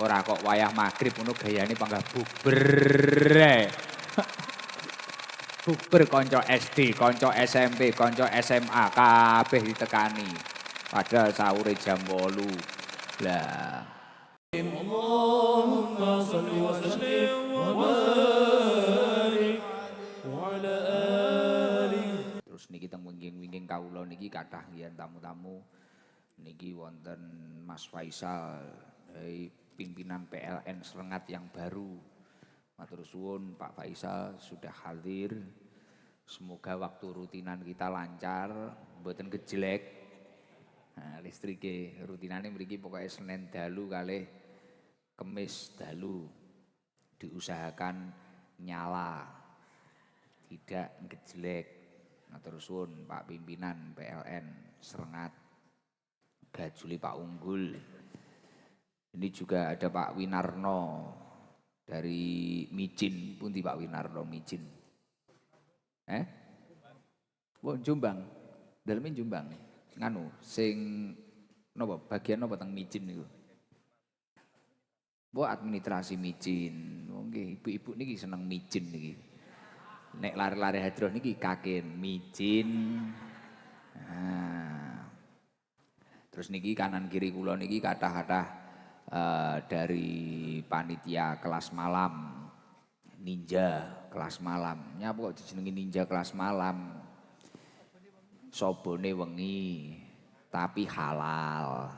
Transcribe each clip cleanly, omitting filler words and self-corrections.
Ora kok wayah magrib ngono gayane panggah bukber. Bukber kanca SD, kanca SMP, kanca SMA kabeh ditekani. Padahal sahure jam 8. Lah Allahumma shalli wa sallim wa barik wa ala ali. terus niki teng wingking-wingking kawula niki kathah yen tamu-tamu niki wonten Mas Faisal dari pimpinan PLN Serengat yang baru. Matur suwun Pak Faisal sudah hadir. Semoga waktu rutinan kita lancar, mboten kejelek. Nah, listrike rutinane mriki pokoke Senin dalu kalih Kemis dalu diusahakan nyala. Tidak kejelek. Matur suwun Pak pimpinan PLN Serengat. Gajuli Pak Unggul. Ini juga ada Pak Winarno dari Micin. Pundi Pak Winarno Micin? Wah Jombang. Daleme Jombang. Nganu sing napa bagian napa teng Micin niku? Wah administrasi Micin. Nggih ibu-ibu niki seneng Micin niki. Nek lare-lare hadroh niki kaken Micin. Nah. Terus niki kanan kiri kula niki kathah-kathah dari panitia kelas malam. Ninja kelas malam. Nyapa kok dijenengi ninja kelas malam? Sobone wengi tapi halal.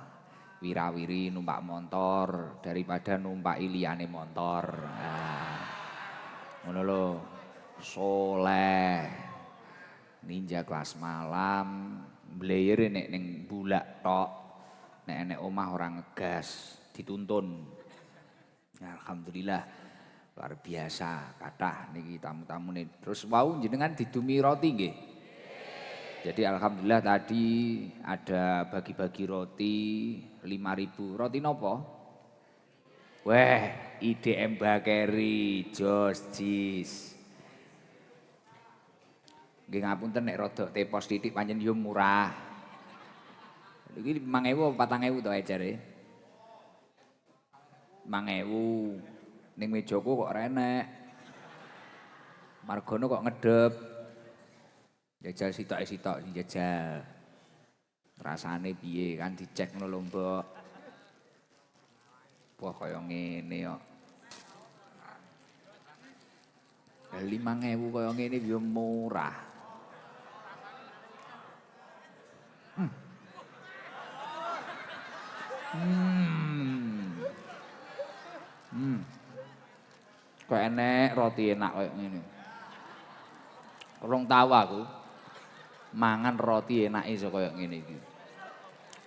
Wirawiri numpak motor daripada numpak liyane motor. Nah. Ngono lho. Soleh. Ninja kelas malam. Blayere nek ning bulak tok. Nek omah ora ngegas, dituntun. Alhamdulillah luar biasa kathah niki tamu-tamune. Terus wau jenengan didumi roti nggih. Jadi alhamdulillah tadi ada bagi-bagi roti 5.000. Roti nopo? Weh, IDM Bakery, Jos Jis. Nggih ngapunten nek rodok tepos titik pancen yo murah. Iki 5.000 apa 4.000 to ejare? 5.000. Ning mejaku kok renek. Margono kok ngedep. Jajal sitok-sitok jajal. Rasane piye kan dicek ngono lho, Mbok. Wah kaya ngene kok. 5.000 kaya ngene yo murah. Kok enek roti enak kaya ngene. Rong tau aku mangan roti enak iso kaya ngene iki.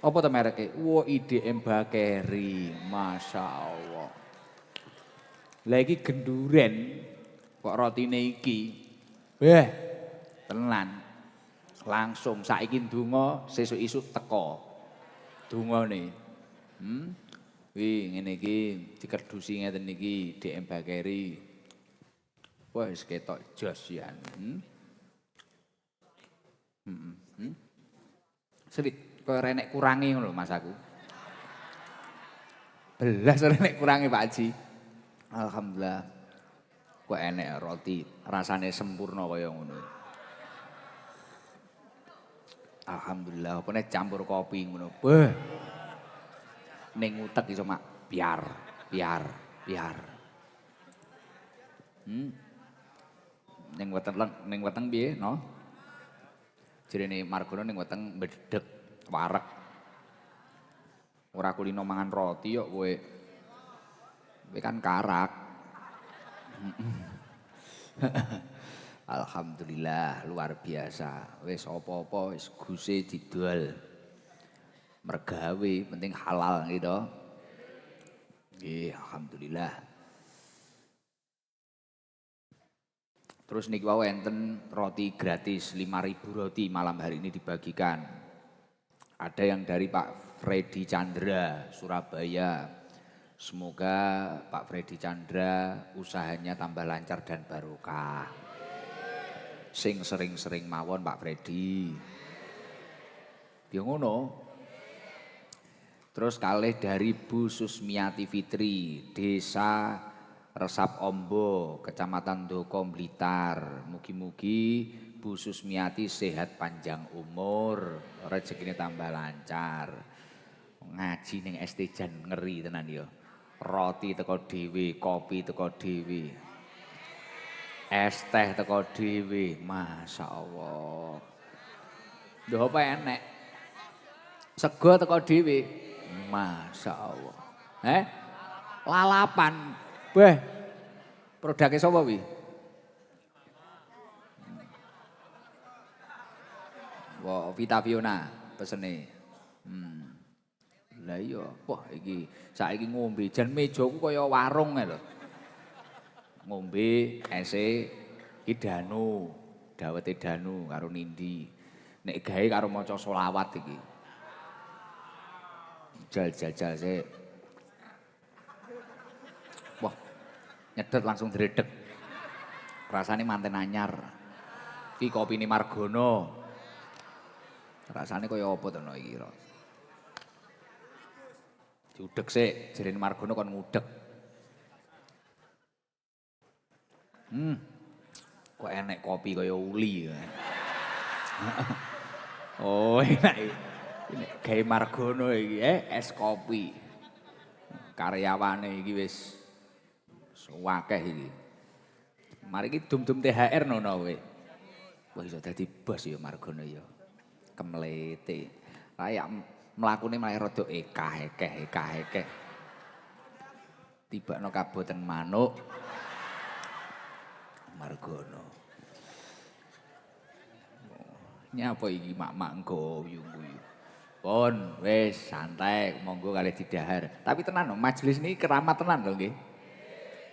Apa to mereke? Wo IDM Bakery, masyaallah. Lah iki genduren kok rotine iki. Weh, tenan. Langsung saiki ndonga sesuk isuk teko. Dungane. Wih ngene iki dikerdusi ngeten iki DM Bakery. Wah wis ketok jos ya. Selit kok renek kurangi ngono Mas aku. Belas renek kurangi Pak Haji. Alhamdulillah. Kok enek roti rasane sempurna kaya ngono. Alhamdulillah, apa campur kopi ngono. Beh. Ning utek iso mak biar. Ning weteng piye, no? Jerene Margono ning weteng mbedhek wareg. Ora kulino mangan roti kok kowe. Kowe kan karak. Alhamdulillah luar biasa. Wis apa-apa wis guse didol. Mergawe penting halal gitu. Nggih, alhamdulillah. Terus niki wau enten roti gratis 5.000 roti malam hari ini dibagikan. Ada yang dari Pak Freddy Chandra Surabaya. Semoga Pak Freddy Chandra usahanya tambah lancar dan barokah. Sing sering-sering mawon Pak Freddy. Ya ngono. Terus kalih dari Bu Susmiati Fitri, Desa Resap Ombo, Kecamatan Doko Blitar. Mugi-mugi Bu Susmiati sehat panjang umur, rezekine tambah lancar. Ngaji ning ST Jan ngeri tenan ya. Roti teko dhewe, kopi teko dhewe. Es teh teko dhewe, masyaallah. Lho apa enek? Sego teko dhewe. Masyaallah. Lalapan. Beh. Produknya sapa wi? Wah, Vita Fiona pesene. Lah iya, wah iki saiki ngombe jan mejaku kaya warung lho. Ngombe ese iki danu, dawete danu karo nindi. Nek gawe karo maca selawat iki. Jajal sik. Wah, nyedot langsung dredeg. Rasane manten anyar. Iki kopine Margono. Rasane kaya apa to iki, Ro? Diudek sik, jerene Margono kon ngudek. Kok enek kopi kaya uli. Oh, enak iki. Nek gawe Margono iki, es kopi. Karyawane iki wis akeh iki. Mari iki dum-dum THR nono kowe. Wah iso dadi bos ya Margono ya. Kemlete. Kayak mlakune malah rada ekah-ekeh. Tibakno kaboten manuk. Margono. Nyapa iki mak-mak nggoyu-guyu. Pun wis santai monggo kalih didhahar. Tapi tenan majelis niki keramat tenan lho nggih.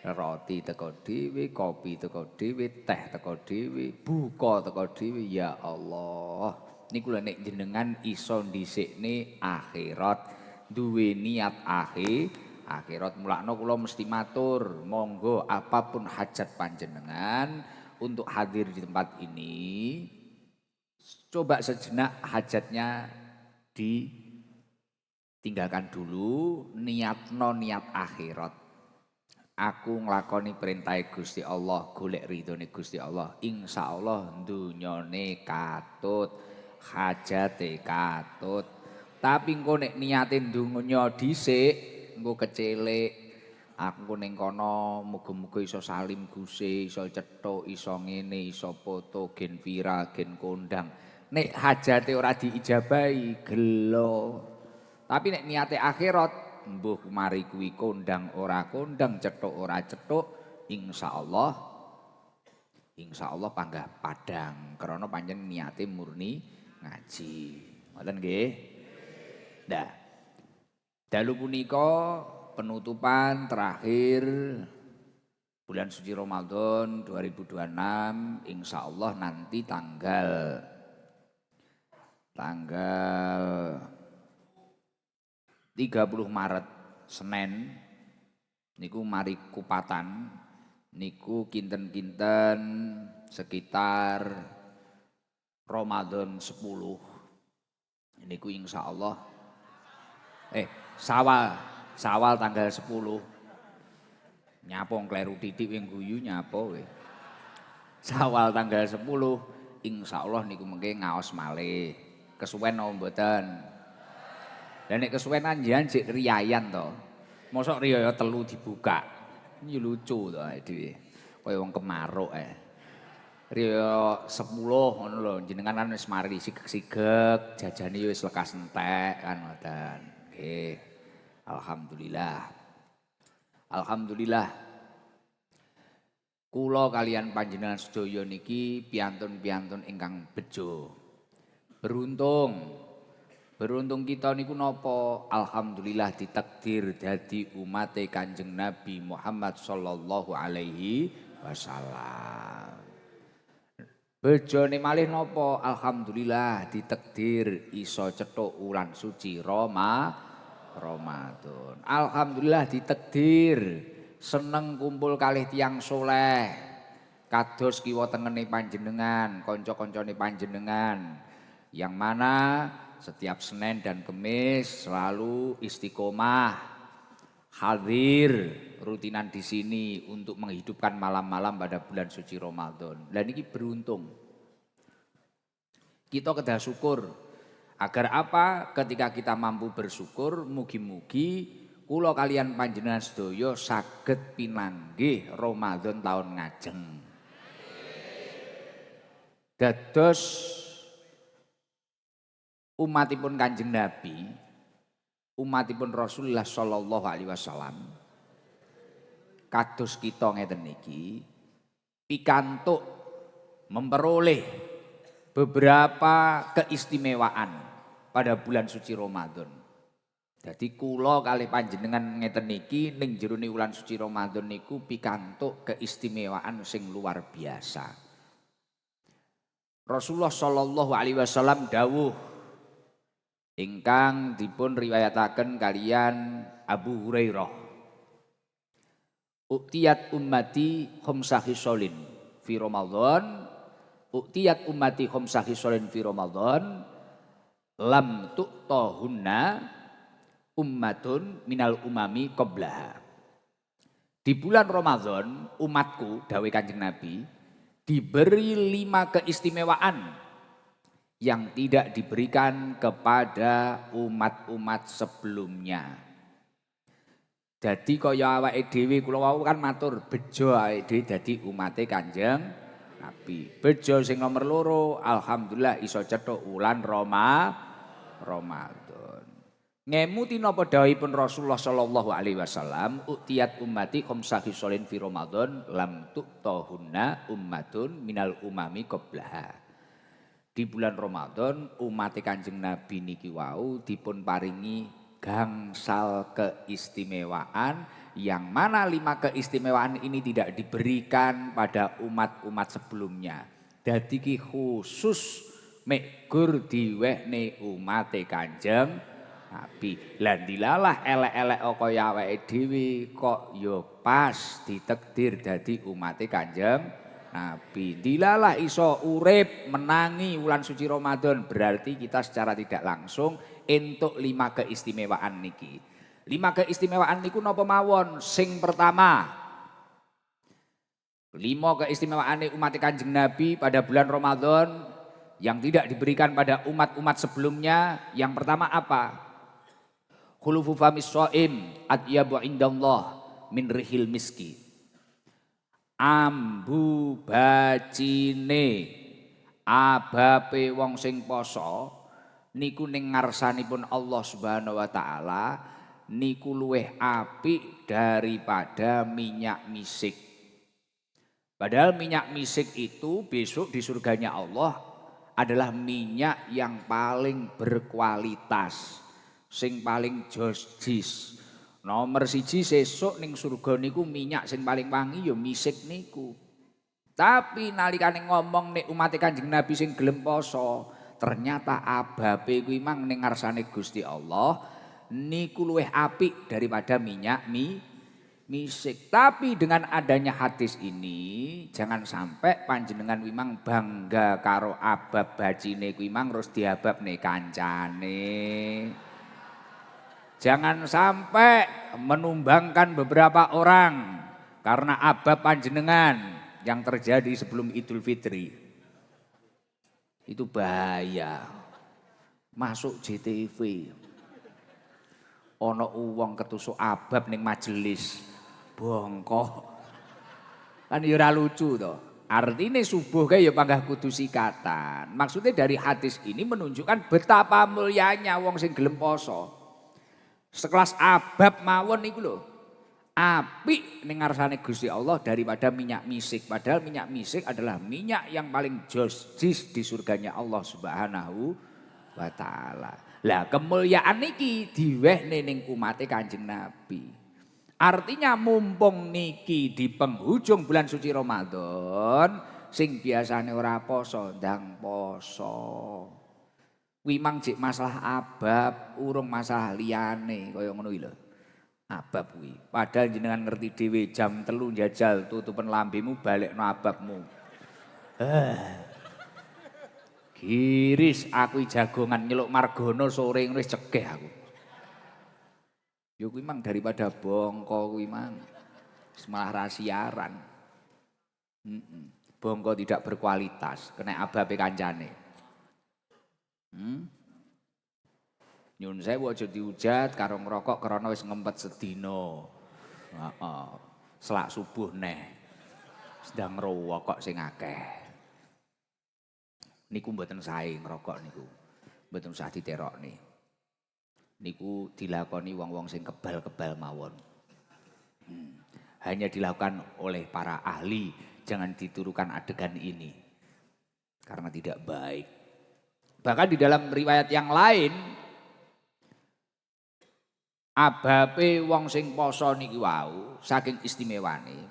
Roti teko dhewe, kopi teko dhewe, teh teko dhewe, buka teko dhewe. Ya Allah. Niku lho nek jenengan iso dhisikne akhirat, duwe niat akhirat mulakno kula mesti matur, monggo apapun hajat panjenengan untuk hadir di tempat ini. Coba sejenak hajatnya ditinggalkan dulu, niat akhirat. Aku nglakoni perintah Gusti Allah, golek ridhone Gusti Allah. Insyaallah dunyane katut, hajate katut. Tapi engko nek niate dunya dhisik, engko kecilik. Aku ning kono muga-muga iso salim guse, iso cethuk, iso ngene, iso foto, gen viral, gen kondang. Nek hajate ora diijabahi, gelo. Tapi nek niate akhirat, mbuh mari kuwi kondang ora kondang, cethuk ora cethuk, insyaallah panggah padang. Karena panjen niate murni ngaji. Ngoten nggih? Nah. Dalu punika penutupan terakhir bulan suci Ramadan 2026 insyaallah nanti tanggal 30 Maret Senin niku mari kupatan niku kinten-kinten sekitar Ramadan 10 niku insyaallah Sawal tanggal 10 nyapa kleru titik wing guyu nyapa kowe Sawal tanggal 10 insyaallah niku mengke ngaos malih kesuwen napa mboten. Lah nek kesuwenan jan jek riyayan to. Mosok riyaya telu dibuka. Ini lucu to awake dhewe. Kaya wong kemaruk Riyaya 10 ngono lho, jenengan kan wis mari sigek-sigek, jajane wis lekas entek kan ngoten. Nggih. Alhamdulillah. Kula kalian panjenengan sedaya niki piantun-piantun ingkang bejo. Beruntung kita niku napa? Alhamdulillah ditakdir dadi umate Kanjeng Nabi Muhammad sallallahu alaihi wasallam. Bejone malih napa? Alhamdulillah ditakdir iso cethuk wulan suci Ramadan. Alhamdulillah ditakdir seneng kumpul kalih tiyang soleh. Kados kiwa tengene panjenengan, kanca-kancane panjenengan. Yang mana setiap Senin dan Kemis selalu istiqomah, hadir rutinan di sini untuk menghidupkan malam-malam pada bulan suci Ramadan. Dan ini beruntung. Kita kedah syukur. Agar apa? Ketika kita mampu bersyukur, mugi-mugi kula kalian panjenengan sedaya saged pinanggih Ramadan tahun ngajeng. Dados umatipun Kanjeng Nabi, umatipun Rasulullah sallallahu alaihi wasallam, kados kita ngeten niki pikantuk memperoleh beberapa keistimewaan pada bulan suci Ramadan. Jadi kula kali panjenengan ngeten niki ning jerone wulan suci Ramadan niku pikantuk keistimewaan sing luar biasa. Rasulullah sallallahu alaihi wasallam dawuh ingkang dipun riwayataken kalian Abu Hurairah. Uktiyat ummati khamsa khisalin fi Ramadan. Uktiyat ummati khamsa khisalin fi Ramadan. Lam tu'tahunna ummatun minal umami qablaha. Di bulan Ramadan umatku dawuh Kanjeng Nabi diberi 5 keistimewaan yang tidak diberikan kepada umat-umat sebelumnya. Jadi kaya awake dhewe kula wau kan matur bejo awake dhewe dadi umate Kanjeng Nabi. Bejo sing nomor 2 alhamdulillah iso cethuk wulan Ramadan. Ngemuti napa dawuhipun Rasulullah sallallahu alaihi wasallam, "Utiyat ummati khamsa khisalin fi Ramadan lam tu'tahunna ummatun minal umami qablaha." Di bulan Ramadan umat Kanjeng Nabi niki wau dipun paringi gangsal keistimewaan yang mana 5 keistimewaan ini tidak diberikan pada umat-umat sebelumnya. Dadi ki khusus mek gur diwehne umat Kanjeng Nabi. Lah dilalah elek-elek kaya awake dhewe kok ya pas ditakdir dadi umate Kanjeng Nabi. Dilalah iso urip menangi wulan suci Ramadan berarti kita secara tidak langsung entuk 5 keistimewaan niki. 5 keistimewaan niku napa mawon? Sing pertama 5 keistimewaane umat Kanjeng Nabi pada bulan Ramadan yang tidak diberikan pada umat-umat sebelumnya. Yang pertama apa? Khulufu famis shaim atyabu indallah min rihil miski. Ambu bacine abape wong sing poso niku ning ngarsanipun Allah Subhanahu wa taala niku luweh apik daripada minyak misik. Padahal minyak misik itu besok di surganya Allah adalah minyak yang paling berkualitas. Sing paling josjis. Nomor 1 sesuk ning surga niku minyak sing paling wangi ya misik niku. Tapi nalikane ngomong nek umat Kanjeng Nabi sing gelem poso, ternyata ababe kuwi mang ning ngarsane Gusti Allah niku luwih apik daripada minyak misik. Tapi dengan adanya hadis ini jangan sampai panjenengan kuwi mang bangga karo abab bacine kuwi mang terus diababne kancane. Jangan sampai menumbangkan beberapa orang karena abab panjenengan yang terjadi sebelum Idul Fitri. Itu bahaya. Masuk JTV. Ono uwong ketusuk abab ning majelis. Bongkok. Kan ya ora lucu to. Artine subuh kae ya panggah kudu sikatan. Maksudnya dari hadis ini menunjukkan betapa mulianya wong sing gelem poso. Sekelas abab mawon niku lho. Apik ning ngarsane Gusti Allah daripada minyak misik. Padahal minyak misik adalah minyak yang paling josjis di surganya Allah Subhanahu wa taala. Lah kemuliaan niki diwehne ning umate Kanjeng Nabi. Artinya mumpung niki di penghujung bulan suci Ramadan, sing biasane ora poso ndang poso. Kuwi mang jek masalah abab, urung masalah liyane kaya ngono iki lho. Abab kuwi. Padahal jenengan ngerti dhewe jam 3 njajal tutupen lambemu balekno ababmu. Giris aku jagongan nyeluk margono sore wis cegeh aku. Yo kuwi mang daripada bongko kuwi mang. Malah rasiaran. Bongko tidak berkualitas, kena ababe kancane. Nyun sewu aja diujat karo ngrokok krana wis ngempet sedina. Heeh. Selak subuh neh. Sedang ngrokok sing akeh. Niku mboten sae ngrokok niku. Mboten usah diterokne. Niku dilakoni wong-wong sing kebal-kebal mawon. Hanya dilakukan oleh para ahli, jangan diturukan adegan ini. Karena tidak baik. Bahkan di dalam riwayat yang lain, abape wong sing poso niki wau saking istimewane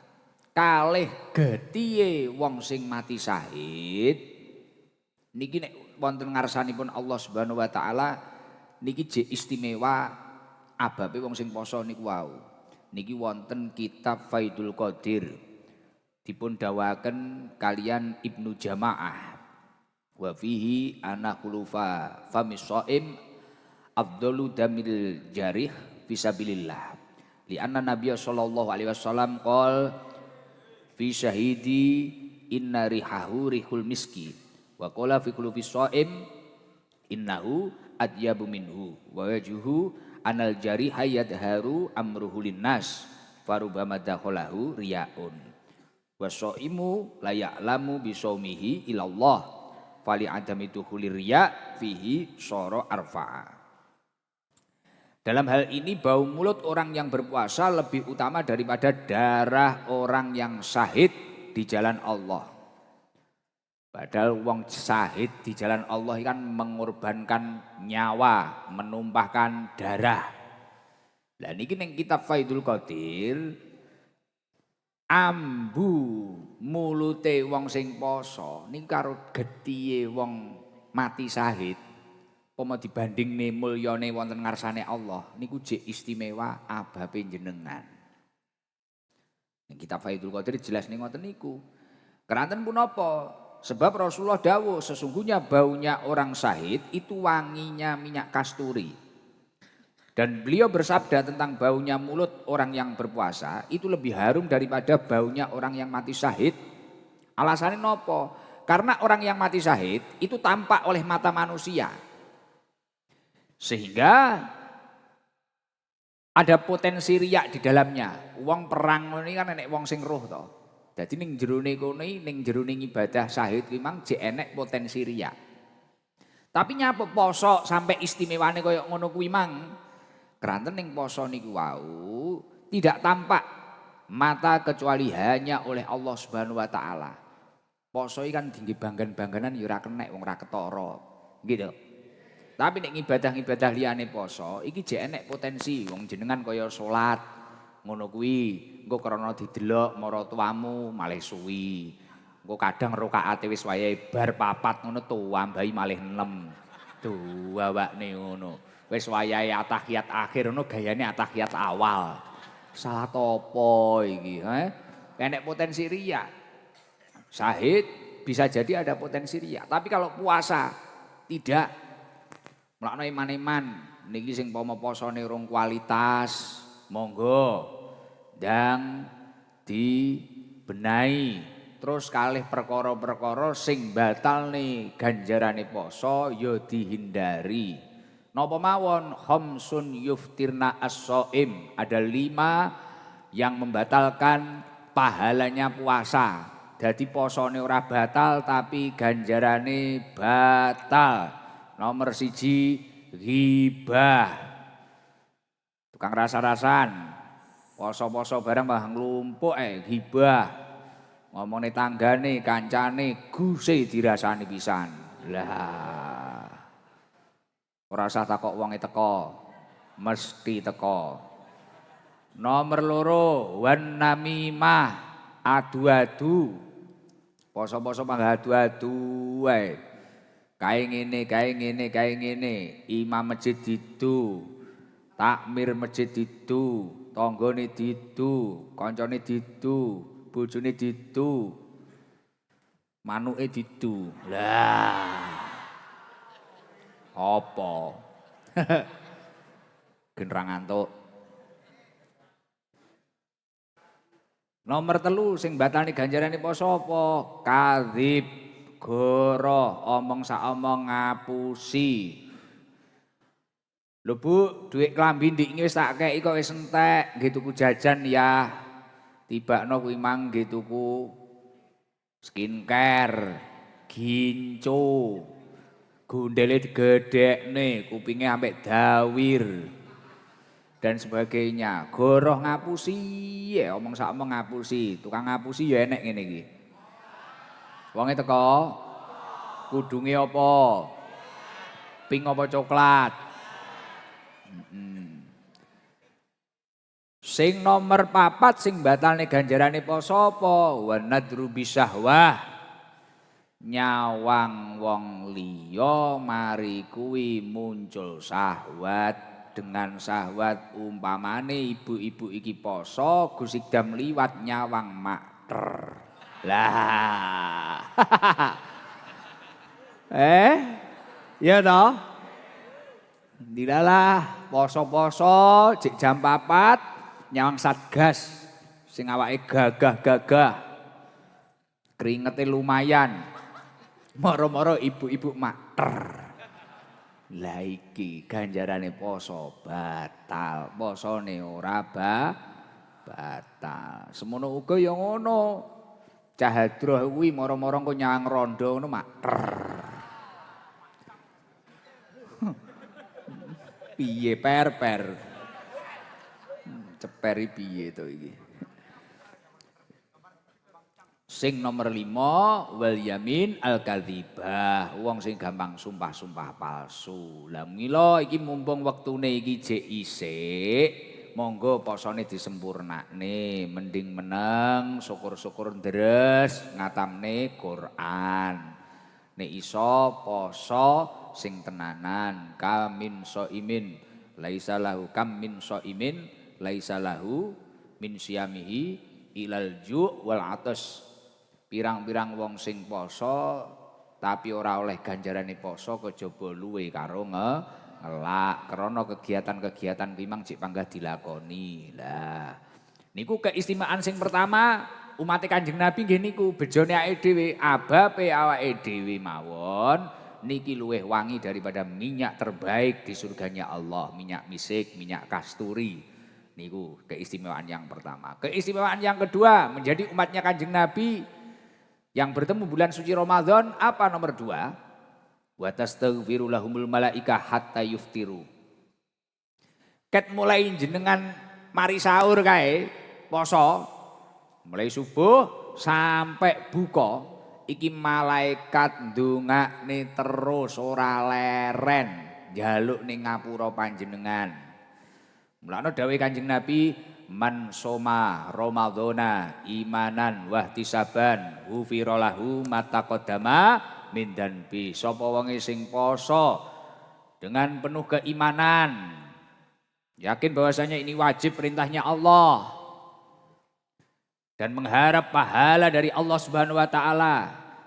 kalih getihe wong sing mati syahid niki nek wonten ngarsanipun Allah Subhanahu wa taala niki jek istimewa abape wong sing poso niku wau. Niki wonten kitab Faidul Qadir dipun dawaken kalian Ibnu Jamaah wa fihi ana khulufa famis shaim afdalu damil jarih fisabilillah li anna nabiyya sallallahu alaihi wasallam qol fi syahidi inna rihahu rihul miski wa qala fi qulubi shaim innahu adyabu minhu wa wajuhu anal jariha yadharu amruhu linnas farubama dakhalahu riyaun wa shaimu la ya'lamu bi shaumihi ilallah fali adami dukhuli riya fihi syara arfa'a. Dalam hal ini bau mulut orang yang berpuasa lebih utama daripada darah orang yang syahid di jalan Allah. Padahal wong syahid di jalan Allah kan mengorbankan nyawa, menumpahkan darah. Lah niki ning kitab Faidul Qadir ambu mulute wong sing poso niku karo gethihe wong mati syahid. Poma dibandingne mulyane wonten ngarsane Allah niku jek istimewa ababe jenengan. Ning kitab Faidul Qadir jelas ning ngoten niku. Keranten punapa? Sebab Rasulullah dawuh sesungguhnya baunya orang syahid itu wanginya minyak kasturi. Dan beliau bersabda tentang baunya mulut orang yang berpuasa itu lebih harum daripada baunya orang yang mati syahid. Alasannya nopo? Karena orang yang mati syahid itu tampak oleh mata manusia. Sehingga ada potensi riak di dalamnya. Wong perang ini kan enek wong sing roh to. Dadi ning jerone kene ning jerone ibadah syahid ki mang jek enek potensi riak. Tapi nyapa poso sampai istimewane kaya ngono kuwi mang. Keranten ning poso niku wau tidak tampak mata kecuali hanya oleh Allah Subhanahu wa taala. Poso iki kan dingge banggan-bangganan ya ora kenek wong ora ketara. Gitu. Tapi nek ibadah-ibadah liyane poso iki jek enek potensi wong jenengan kaya salat ngono kuwi engko krana didelok maratuamu malih suwi. Engko kadang rakaate wis wayahe bar 4 ngono tuambahi malih 6. Tuh awakne ngono. Wis wayahe atahiyat akhir ngono gayane atahiyat awal. Salah topo iki, enek potensi riya. Syahid bisa jadi ada potensi riya, tapi kalau puasa tidak. Mlakno iman-iman niki sing pomo posone rong kualitas, monggo ndang dibenahi. Terus kalih perkara-perkara sing batalne ganjarane poso ya dihindari. Napa mawon khamsun yuftirna as-shaim. Ada 5 yang membatalkan pahalanya puasa. Jadi posone ora batal tapi ganjarane batal. Nomor 1 ghibah. Tukang rasa-rasan. Poso-poso barang mbah nglumpuk ghibah. Ngomongane tanggane, kancane guse dirasani pisan. Lah. Ora usah takok wonge teko. Mesti teko. Nomor 2 wan namimah, adu-adu. Poso-poso mangga adu-adu wae. Kae ngene, imam masjid didu, takmir masjid didu, tanggane didu, kancane didu, bojone didu, manuke didu. Lah. Apa? Gen ra ngantuk. Nomor 3 sing batalne ganjarane poso apa? Kadzib, goroh, omong sak omong ngapusi. Lho Bu, duit klambi ndik wis tak kei kok wis entek, nggih tuku jajan ya. Tibakno kuwi mang nggih tuku skincare, ginco. Gundele digedhekne, kupinge ambek dawir. Dan sebagainya. Goroh ngapusi, ya omong sak omong ngapusi. Tukang ngapusi ya enek ngene iki. Wonge teko kudunge apa? Pink apa coklat? Sing nomor 4 sing batalne ganjarane poso apa? Wa nadru bisyahwah. Nyawang wong liya mari kuwi muncul syahwat dengan syahwat umpamane ibu-ibu iki poso Gus Ikdam liwat nyawang makter. Lah. Ya toh? Dilalah poso-poso jek jam 4 nyawang satgas sing awake gagah-gagah. Keringete lumayan. Moro-moro ibu-ibu makter. Lah iki ganjarane poso batal. Posone ora batal. Semono uga ya ngono. Cahadroh kuwi moro-moro engko nyawang rondo ngono makter. Piye per. Ceperi piye to iki. Sing nomor 5 wal yamin al kadzibah, wong sing gampang sumpah-sumpah palsu. Lah mila iki mumpung wektune iki jek isik, monggo posone disempurnakne, mending meneng syukur-syukur ndres ngatamne Quran. Nek iso poso sing tenanan, kamin soimin laisa lahu kam min soimin laisa lahu min siyamihi ilal ju' wal atas. Pirang-pirang wong sing poso tapi ora oleh ganjarane poso kejaba luwe karo ngelak krana kegiatan-kegiatan kuwi mang jek panggah dilakoni. Lah niku keistimewaan sing pertama umat Kanjeng Nabi nggih niku bejone awake dhewe, abape awake dhewe mawon niki luweh wangi daripada minyak terbaik di surganya Allah, minyak misik, minyak kasturi. Niku keistimewaan yang pertama. Keistimewaan yang kedua menjadi umatnya Kanjeng Nabi yang bertemu bulan suci Ramadan apa nomor 2? Wa tastaghfiru lahumul malaika hatta yuftiru. Ket mulai jenengan mari sahur kae poso mulai subuh sampai buka iki malaikat ndongakne terus ora leren njaluk ning ngapura panjenengan. Mulane dawuh Kanjeng Nabi man soma Ramadhana imanan wahtisaban ghufira lahu mataqaddama min danbi. Sapa wonge sing poso dengan penuh keimanan, yakin bahwasanya ini wajib perintahnya Allah dan mengharap pahala dari Allah Subhanahu wa taala.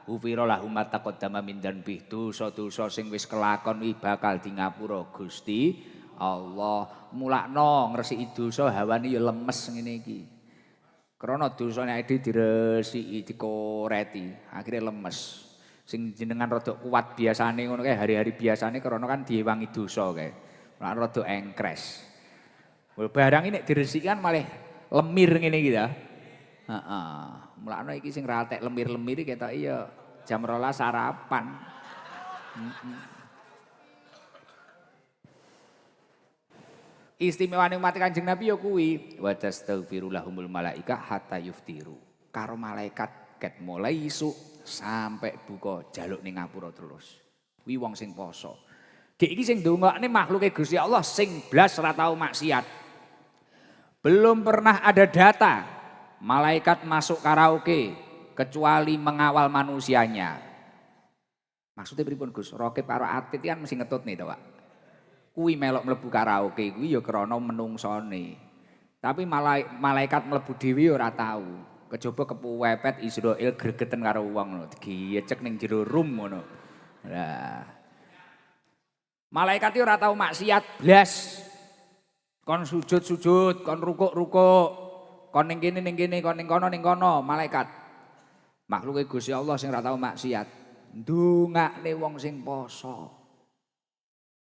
Ghufira lahu mataqaddama min danbi. Dosa-dosa sing wis kelakon iki bakal di ngapura Gusti Allah. Mulakno ngresiki dosa hawane ya lemes ngene iki. Krana dosane ade diresiki, dikoreti, akhirnya lemes. Sing jenengan rada kuat biasane ngono kae hari-hari biasane krana kan diewangi dosa kae. Mulane rada engkres. Barang ini nek diresiki kan malah lemir ngene iki ta. Heeh. Mulane iki sing ratek lemir-lemir iki ketok iya jam 12 sarapan. Istimewane umat Kanjeng Nabi ya kuwi wa tastaghfiru lahumul malaika hatta yuftiru. Karo malaikat ket mulai isuk sampai buka jaluk ning ngapura terus. Kuwi wong sing poso. Dik iki sing ndongakne makhluke Gusti Allah sing blas ora tau maksiat. Belum pernah ada data malaikat masuk karaoke kecuali mengawal manusianya. Maksudnya pripun Gus? Rokep karo atit kan mesti ngetut nih to, Pak. Kuwi melok mlebu karaoke kuwi ya krana menungsone. Tapi malaikat mlebu dhewe ora tahu. Kejaba kepuwepet Israil gregeten karo wong ngono, digiyecek ning jero room ngono. Lah Malaikat itu ora tau maksiat blas. Kon sujud-sujud, kon rukuk-rukuk, kon ning kene kon ning kono malaikat. Makhluke Gusti Allah sing ora tau maksiat. Ndongakne wong sing poso.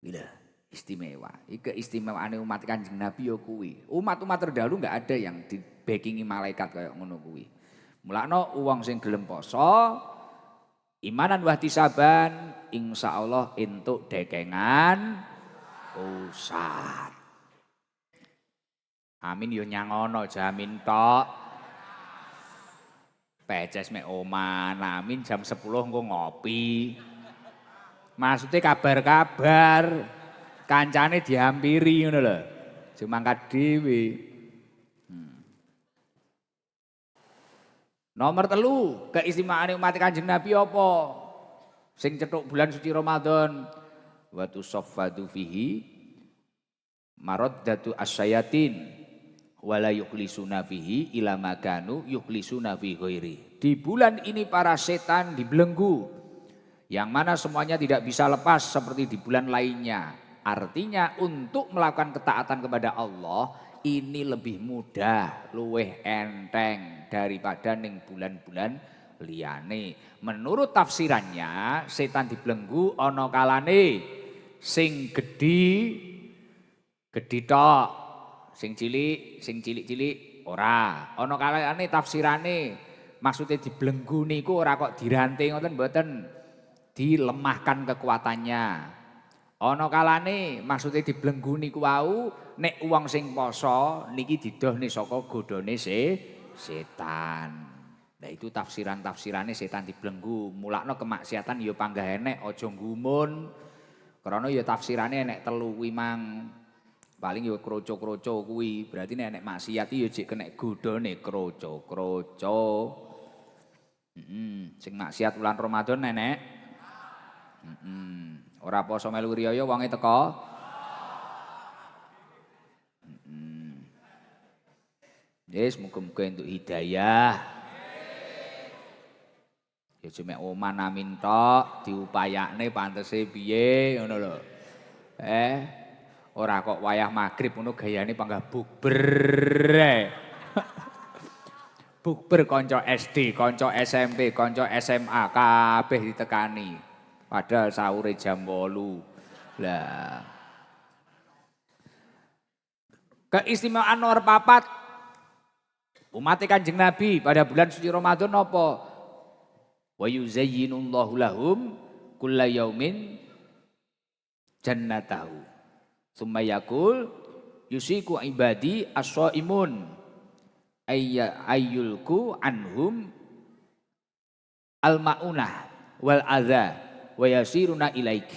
Gila, istimewa. Iki keistimewaane umat Kanjeng Nabi ya kuwi. Umat-umat terdahulu enggak ada yang di-backingi malaikat kayak ngono kuwi. Mulakno wong sing gelem poso, imanan wahtisaban, insyaallah entuk dekengan pusat. Amin yo nyangono jamin tok. Peces mek oman, amin jam 10 engko ngopi. Maksudnya kabar-kabar kancane dihampiri ngono lho. Aja mangkat dhewe. Nomor 3, keistimewaan umat Kanjeng Nabi apa? Sing cetuk bulan suci Ramadan. Wa tusaffadu fihi maraddatu asyayatin wala yukhlisuna fihi ila makanu yukhlisuna fi ghairi. Di bulan ini para setan dibelenggu yang mana semuanya tidak bisa lepas seperti di bulan lainnya. Artinya untuk melakukan ketaatan kepada Allah ini lebih mudah, luweh enteng daripada ning bulan-bulan liyane. Menurut tafsirannya setan dibelenggu ana kalane sing gedhi tok, sing cilik ora. Ana kalane tafsirane maksudnya dibelenggu niku ora kok diranting ngoten mboten, dilemahkan kekuatannya. Ana kalane maksudnya dibelenggu niku wau nek wong sing poso niki didohne saka godhone setan. Nah itu tafsiran-tafsirane setan dibelenggu. Mulakno kemaksiatan ya panggah enek aja nggumun. Karena ya tafsirane enek 3 kuwi mang. Paling ya kroco-kroco kuwi. Berarti nek enek maksiat ya jek kena godhone kroco-kroco. Sing maksiat bulan Ramadan nenek. Ora poso melu riyaya wonge teko. Yes, muga-muga entuk hidayah. Ya cuma oman amin tok, diupayakne pantese piye ngono lho. Ora kok wayah magrib ngono gayane panggah bukber. Bukber kanca SD, kanca SMP, kanca SMA kabeh ditekani. Padahal sahure jam 8. Lah. Keistimewaan nomor 4. Umat Kanjeng Nabi pada bulan suci Ramadan apa? Wa yuzayyinullahu lahum kulla yaumin jannatahu. Tsumma yaqul yusiku ibadi as-shaimun ayyulku anhum al-maunah wal adza wa yasiruna ilaik.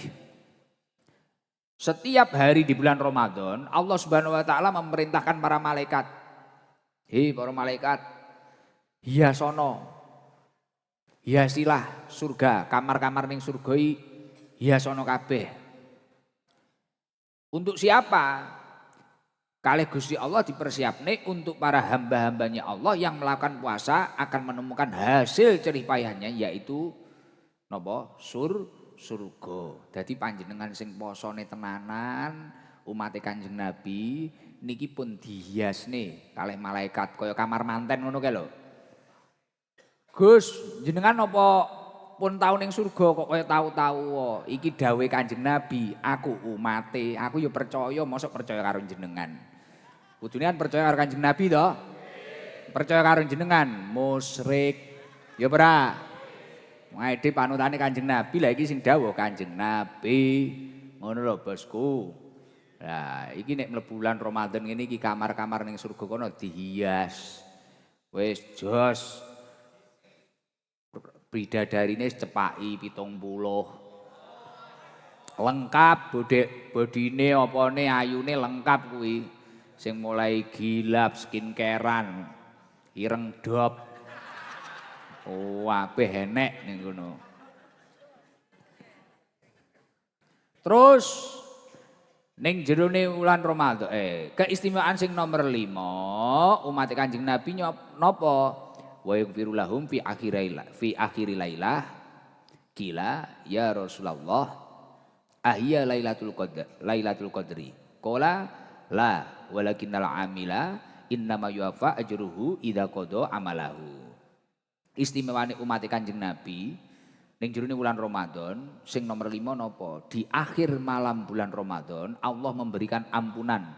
Setiap hari di bulan Ramadan Allah Subhanahu wa taala memerintahkan para malaikat, hei para malaikat, hiasono, hiasilah surga, kamar-kamar ning surga hiasono kabeh. Untuk siapa? Kalih Gusti Allah dipersiapne untuk para hamba-hambanya Allah yang melakukan puasa akan menemukan hasil jerih payahnya yaitu napa? Surga. Dadi panjenengan sing posone tenanan umat Kanjeng Nabi niki pun dihiasne kalih malaikat kaya kamar manten ngono kae lho. Gus, jenengan apa pun tau ning surga kok kaya tau-tau. Iki dawuhe Kanjeng Nabi, aku umate, aku ya percaya, mosok percaya karo jenengan. Kudune kan percaya karo Kanjeng Nabi to? Percaya karo jenengan, musyrik. Ya ora? Ngaide panutane Kanjeng Nabi, lah iki sing dawuh Kanjeng Nabi. Ngono lho bosku. Lah iki nek mlebu bulan Ramadan ngene iki kamar-kamar ning surga kono dihias. Wis jos. Bidadarine cepaki 70. Lengkap bodine opone ayune lengkap kuwi. Sing mulai gilap skincarean, ireng dop. Oh, apeh enek ning kono. Terus ning jerone wulan Ramadan keistimewaan sing nomor 5 umat Kanjeng Nabi napa? Wa yaghfiru lahum fi akhiril lailah. Kila ya Rasulullah Ahya Lailatul Qadri. Qala la walakinnal amila innama yuwaffa ajruhu idza qada amalahu. Istimewane umat Kanjeng Nabi ning jroning bulan Ramadan sing nomor 5 napa? Di akhir malam bulan Ramadan Allah memberikan ampunan,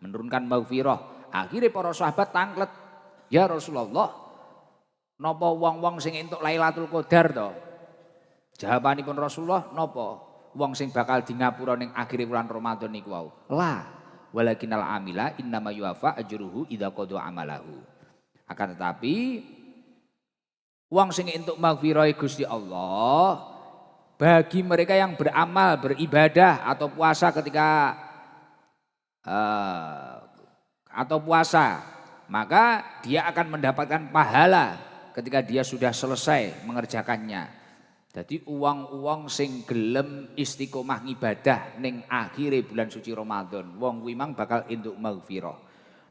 menurunkan maghfirah. Akhirnya para sahabat tanglet, "Ya Rasulullah, napa wong-wong sing entuk Lailatul Qadar to?" Jawabanipun Rasulullah, "Napa? Wong sing bakal di ngapura ning akhir bulan Ramadan niku wau." La walakinal amila innama yuwaffa ajruhu idza qada amalahu. Akan tetapi wong sing entuk maghfirah Gusti Allah bagi mereka yang beramal, beribadah atau puasa ketika atau puasa, maka dia akan mendapatkan pahala ketika dia sudah selesai mengerjakannya. Jadi uang-uang sing gelem istiqomah ngibadah ning akhire bulan suci Ramadan, wong kuwi mang bakal entuk maghfirah.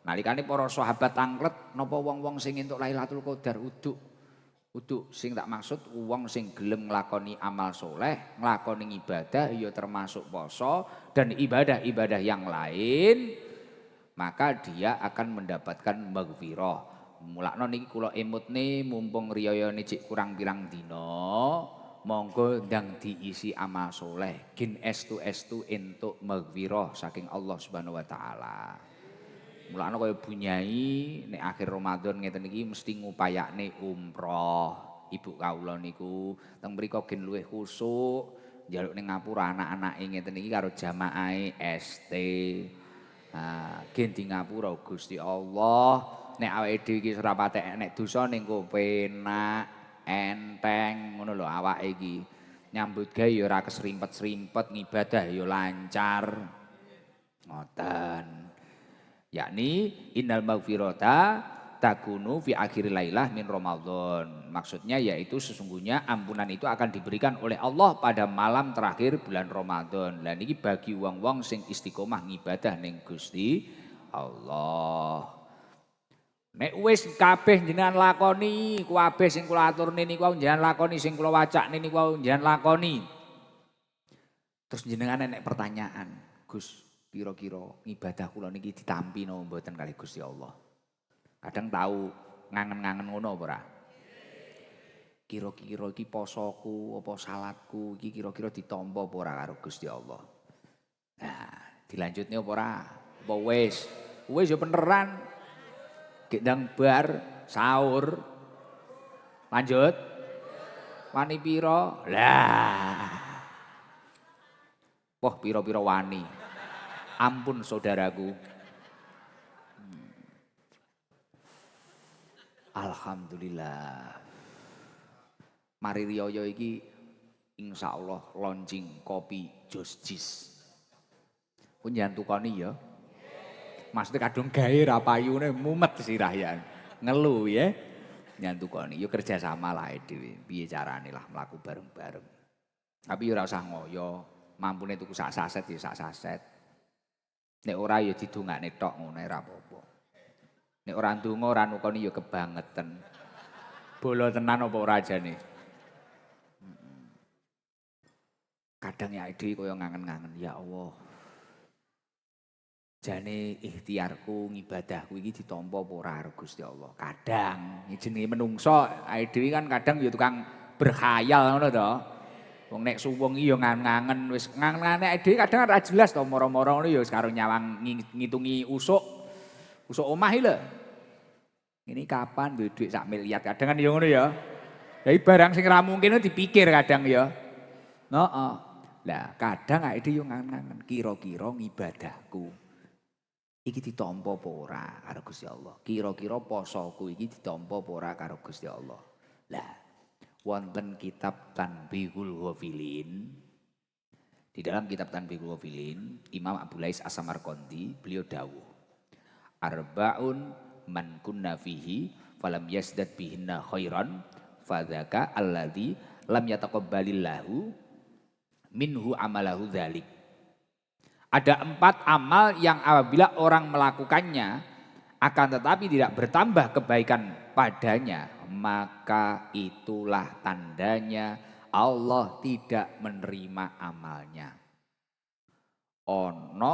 Nalikane para sahabat tanglet, napa wong-wong sing entuk Lailatul Qadar uduk sing tak maksud wong sing gelem nglakoni amal soleh, nglakoni ibadah ya termasuk poso dan ibadah-ibadah yang lain, maka dia akan mendapatkan maghfirah. Mulakno niki kula emutne mumpung riyayane cek kurang pirang dina, monggo ndang diisi amal soleh, gin estu-estu entuk maghfirah saking Allah Subhanahu wa taala. Mulane kaya bunyai nek akhir Ramadan ngeten iki mesti ngupayakne umroh. Ibu kawula niku teng mriku gen luwih khusuk, njaluk ning ngapura anak-anake ngeten iki karo jamaahe ST. Gen di ngapura Gusti Allah, nek awake dhewe iki ora patek nek dosa ning penak, enteng ngono lho awake iki. Nyambut gawe ya ora kesrimpet-srimpet, ngibadah ya lancar. Ngoten. Yakni innal maghfirata takunu fi akhir lailah min Ramadan. Maksudnya yaitu sesungguhnya ampunan itu akan diberikan oleh Allah pada malam terakhir bulan Ramadan. Lah niki bagi wong-wong sing istiqomah ngibadah ning Gusti Allah. Nek wis kabeh jenengan lakoni, kabeh sing kula aturne niku jenengan lakoni, sing kula wacakne niku jenengan lakoni. Terus jenengan nek pertanyaan, Gus, kira-kira ibadah kula niki ditampi napa mboten kalih Gusti Allah. Kadang tahu ngangen-ngangen ngono apa ora? Kira-kira iki posoku apa salatku iki kira-kira ditampa apa ora karo Gusti Allah. Nah, dilanjutne apa ora? Apa wis? Wis ya beneran. Gendang bar sahur. Lanjut. Wani pira? Lah. Wah, pira-pira wani. Ampun saudaraku. Alhamdulillah. Mari riyaya iki insyaallah launching kopi Jos Jis. Pun jangan tukoni ya. Maksudnya kadung gawe ra payune mumet sirah ya. Ngelu ya. Jangan tukoni. Yo kerja sama lah dhewe. Piye carane lah mlaku bareng-bareng. Tapi yo ora usah ngoyo. Mampune tuku sak saset ya sak saset. Nek ora ya didongakne tok ngono ora apa-apa. Nek ora ndonga ora nukoni ya kebangetan. Bolo tenan apa ora jane. Kadang ya dhewe kaya ngangen-ngangen ya Allah. Jane ikhtiarku ngibadahku iki ditampa apa ora karo Gusti Allah. Kadang jenenge menungso awake dhewe kan kadang ya tukang berkhayal ngono to. Wong nek suwung iki ya ngangen-ngangen wis ngangen-ngangen awake dhewe kadang ora jelas to moro-moro ngono ya karo nyawang ngitungi usuk omah iki lho. Ini kapan duwe dhuwit sak miliar kadang kan ya ngono ya. Jadi barang sing ra mungkin dipikir kadang ya. Heeh. Lah kadang awake dhewe yo ngangen-ngangen kira-kira ngibadahku iki ditampa apa ora karo Gusti Allah. Kira-kira posoku iki ditampa apa ora karo Gusti Allah. Lah wonten kitab Tanbihul Ghafilin. Di dalam kitab Tanbihul Ghafilin, Imam Abu Lais As-Samarqandi beliau dawuh, "Arbaun man kunna fihi falam yasdad bihinna khairan fadzaka alladzi lam yataqabbalillahu minhu amalahu dzalik." Ada 4 amal yang apabila orang melakukannya akan tetapi tidak bertambah kebaikan padanya, maka itulah tandanya Allah tidak menerima amalnya. ono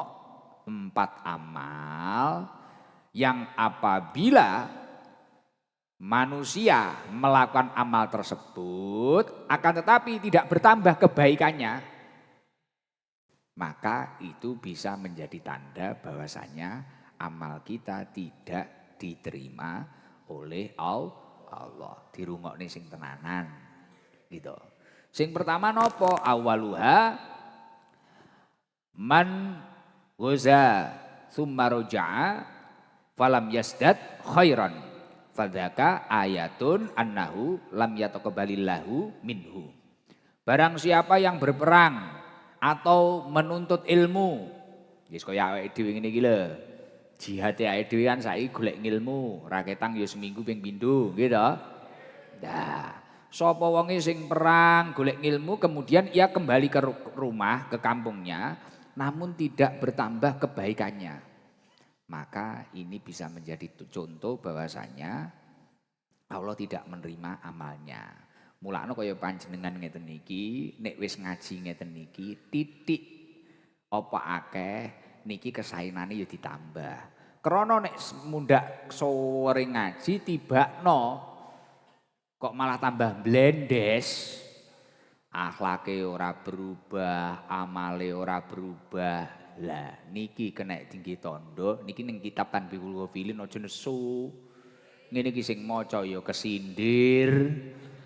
4 amal yang apabila manusia melakukan amal tersebut akan tetapi tidak bertambah kebaikannya, maka itu bisa menjadi tanda bahwasanya amal kita tidak diterima oleh Allah. Dirungokne sing tenanan gitu. Sing pertama nopo? Awaluha man ghaza tsumma raja'a falam yasdad khairan fadzaka ayatun annahu lam yataqabbalillahu minhu. Barang siapa yang berperang atau menuntut ilmu, wis kaya awake dhewe ngene iki lho. Jihad awake dhewe kan saiki golek ilmu, ra ketang ya seminggu ping pindho, nggih to? Nah, sapa wonge sing perang golek ilmu kemudian ia kembali ke rumah, ke kampungnya, namun tidak bertambah kebaikannya, maka ini bisa menjadi contoh bahwasanya Allah tidak menerima amalnya. Mulane kaya panjenengan ngeten niki, nek wis ngaji ngeten niki, titik apa akeh niki kesaenane ya ditambah. Krana nek mundak sore ngaji tibakno kok malah tambah blendes. Akhlake ora berubah, amale ora berubah. Lah niki kena tinggi tondo, niki ning kitab Tanbihul Ghafilin aja nesu. Ngene iki sing maca ya kesindir.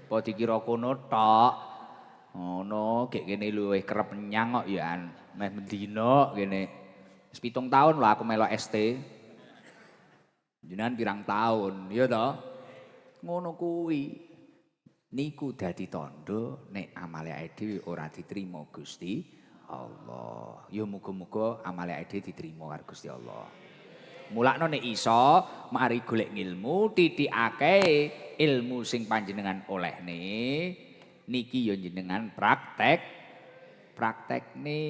Apa dikira kono tok. Ngono, gek kene luwih kerep nyang kok ya meh mendina kene. Wis 7 tahun lah aku melok ST. Jenengan pirang tahun, ya toh? Ngono kuwi. Niku dadi tondo nek amale dhewe ora diterima Gusti Allah. Ya muga-muga amale dhewe diterima karo Gusti Allah. Mulakno nek iso mari golek ilmu, titikake ilmu sing panjenengan olehne niki ya jenengan praktekne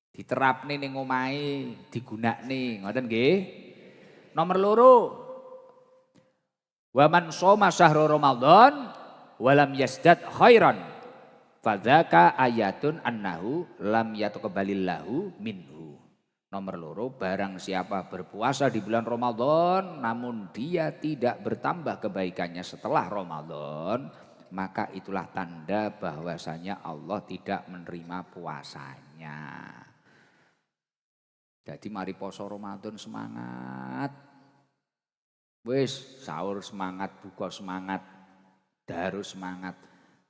diterapne ning omahe, digunakne, ngoten nggih. Nomor 2, wa man shoma syahra Ramadan walam yasdad khairan fadzaka ayatun annahu lam yataqabbalillahu minhu. Nomor 2, barang siapa berpuasa di bulan Ramadan namun dia tidak bertambah kebaikannya setelah Ramadan, maka itulah tanda bahwasanya Allah tidak menerima puasanya. Jadi mari poso Ramadan semangat. Wis sahur semangat, buka semangat, daru semangat.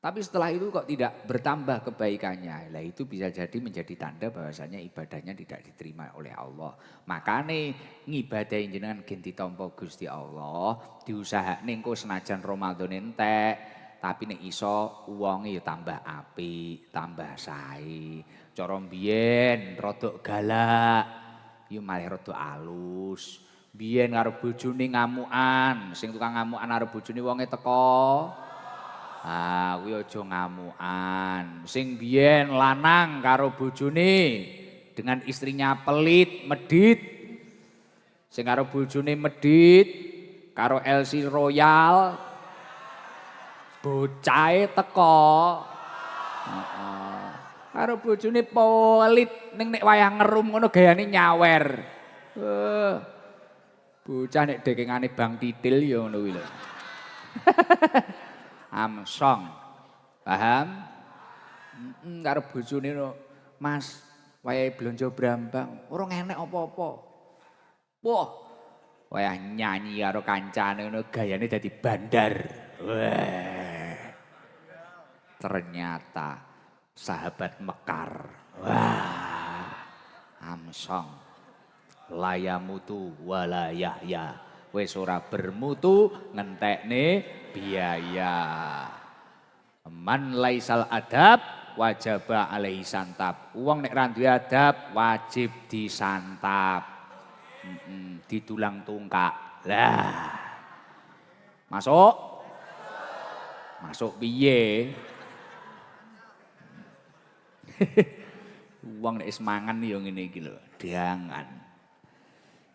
Tapi setelah itu kok tidak bertambah kebaikannya. Lah itu bisa jadi menjadi tanda bahwasanya ibadahnya tidak diterima oleh Allah. Makane ngibadahi jenengan gen ditampa Gusti Allah, diusahakne engko senajan Ramadan entek, tapi nek iso wonge ya tambah apik, tambah sae. Cara mbiyen rodok galak, ya malah rodok alus. Biyen karo bojone ngamukan, sing tukang ngamukan karo bojone wonge teko. Ah, kuwi aja ngamukan. Sing biyen lanang karo bojone dengan istrinya pelit, medit. Sing karo bojone medit karo LC Royal bocahe teko. Heeh. Karo bojone pelit ning nek wayah ngerum ngono gayane nyawer. Bocah nek dekengane Bang Titil ya ngono kuwi lho. Amsong. Paham? Karo bojone Mas, wayahe blonjo brambang, ora enek apa-apa. Wah, wayah nyanyi karo kancane ngono gayane dadi bandar. Wah. Ternyata sahabat mekar. Wah. Amsong. Layamutu wala yahya. Wis ora bermutu ngentekne biaya. Man laisal adab wajaba alaihi santap. Wong nek ra duwe adab wajib disantap. Ditulang tungkak. Lah. Masuk? Masuk piye? Wong nek wis mangan ya ngene iki lho, diangan.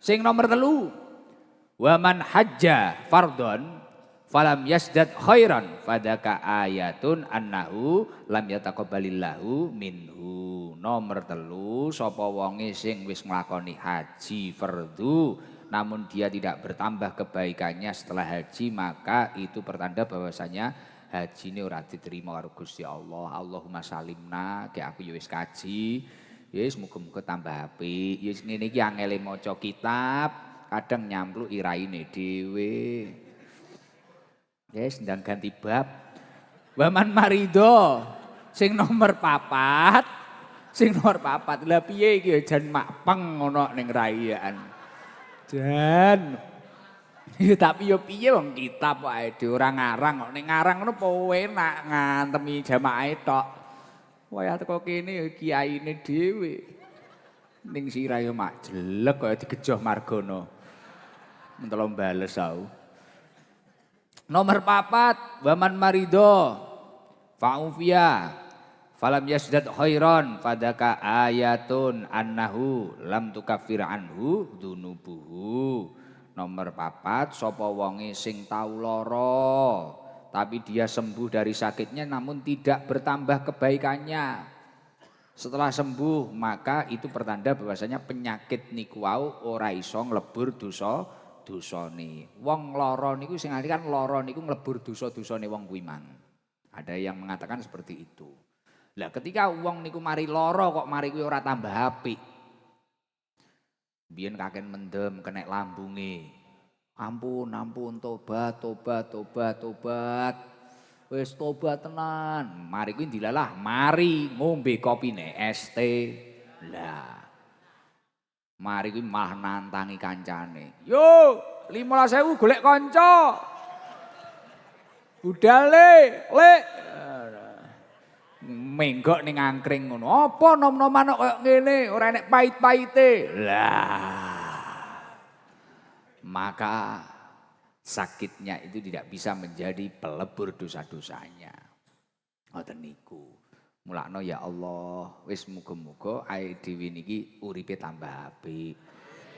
Sing nomor 3, wa man hajja fardhon falam yasdad khairan fadaka ayatun annahu lam yataqabbalillahu minhu. Nomor 3 sapa wonge sing wis nglakoni haji fardhu namun dia tidak bertambah kebaikannya setelah haji, maka itu pertanda bahwasanya haji ini ora diterima karo Gusti Allah. Allahumma salimna, ke aku ya wis kaji, ya wis muga-muga tambah apik. Ya ngene iki angele maca kitab, kadang nyampluk iraine dhewe. Ya wis ndang ganti bab. Waman marido sing nomor 4, sing nomor 4. Lah piye iki jan makpeng ngono ning rayaan. Jan. Ya tapi yo piye wong kitab wae dhewe ora ngarang kok ning ngarang ngono apa enak ngantemi jamaahe tok. Wayah teko kene ya kiyaine dhewe. Ning sirah yo mak jelek kaya digejoh Margono. Mentolo bales aku. Nomor 4, waman marido fa'ufiya falam yasdad khairan fadaka ayatun annahu lam tukaffir anhu dunubuhu. Nomor 4, sapa wonge sing tau lara tapi dia sembuh dari sakitnya namun tidak bertambah kebaikannya. Setelah sembuh maka itu pertanda bahwasanya penyakit niku wau ora iso nglebur dosane. Wong lara niku sing arti kan lara niku nglebur dosa-dosane wong kuwi mang. Ada yang mengatakan seperti itu. Lah ketika wong niku mari lara kok mari kuwi ora tambah apik. Biyen kaken mendem kenek lambunge. Ampun, tobat. Wis tobat tenan. Mari kuwi dilalah, mari ngombe kopine es teh. Lah. Mari kuwi malah nantangi kancane. Yo, 15.000 golek kanca. Budale, lek. Menggok ning angkring ngono. Apa nom-noman kok ngene, ora enek pait-paite. Lah. Maka sakitnya itu tidak bisa menjadi pelebur dosa-dosanya. Ngoten niku. Mulakno ya Allah, wis muga-muga ae dhewe niki uripe tambah apik.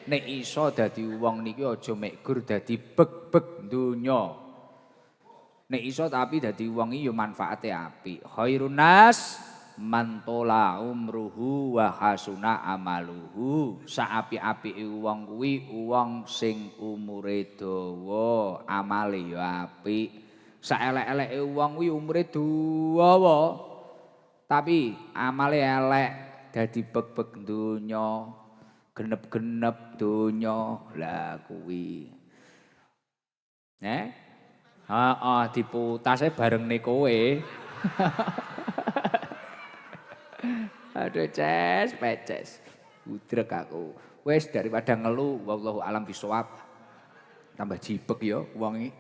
Nek iso dadi wong niki aja mek gur dadi beg-beg donya. Nek iso tapi dadi wong iki yo manfaate apik. Khairun nas man tola umruhu wa hasuna amaluhu. Saapi-apike wong kuwi wong sing umure dawa, amale yo apik. Saelek-eleke wong kuwi umure dawa. Tapi amale elek dadi beg-beg donya, genep-genep donya. Lah kuwi. Heeh, diputase bareng nih kowe. Aduh peces. Udrek aku. Wes daripada ngeluh, wallahu alam bisawab. Tambah jibek ya wong iki.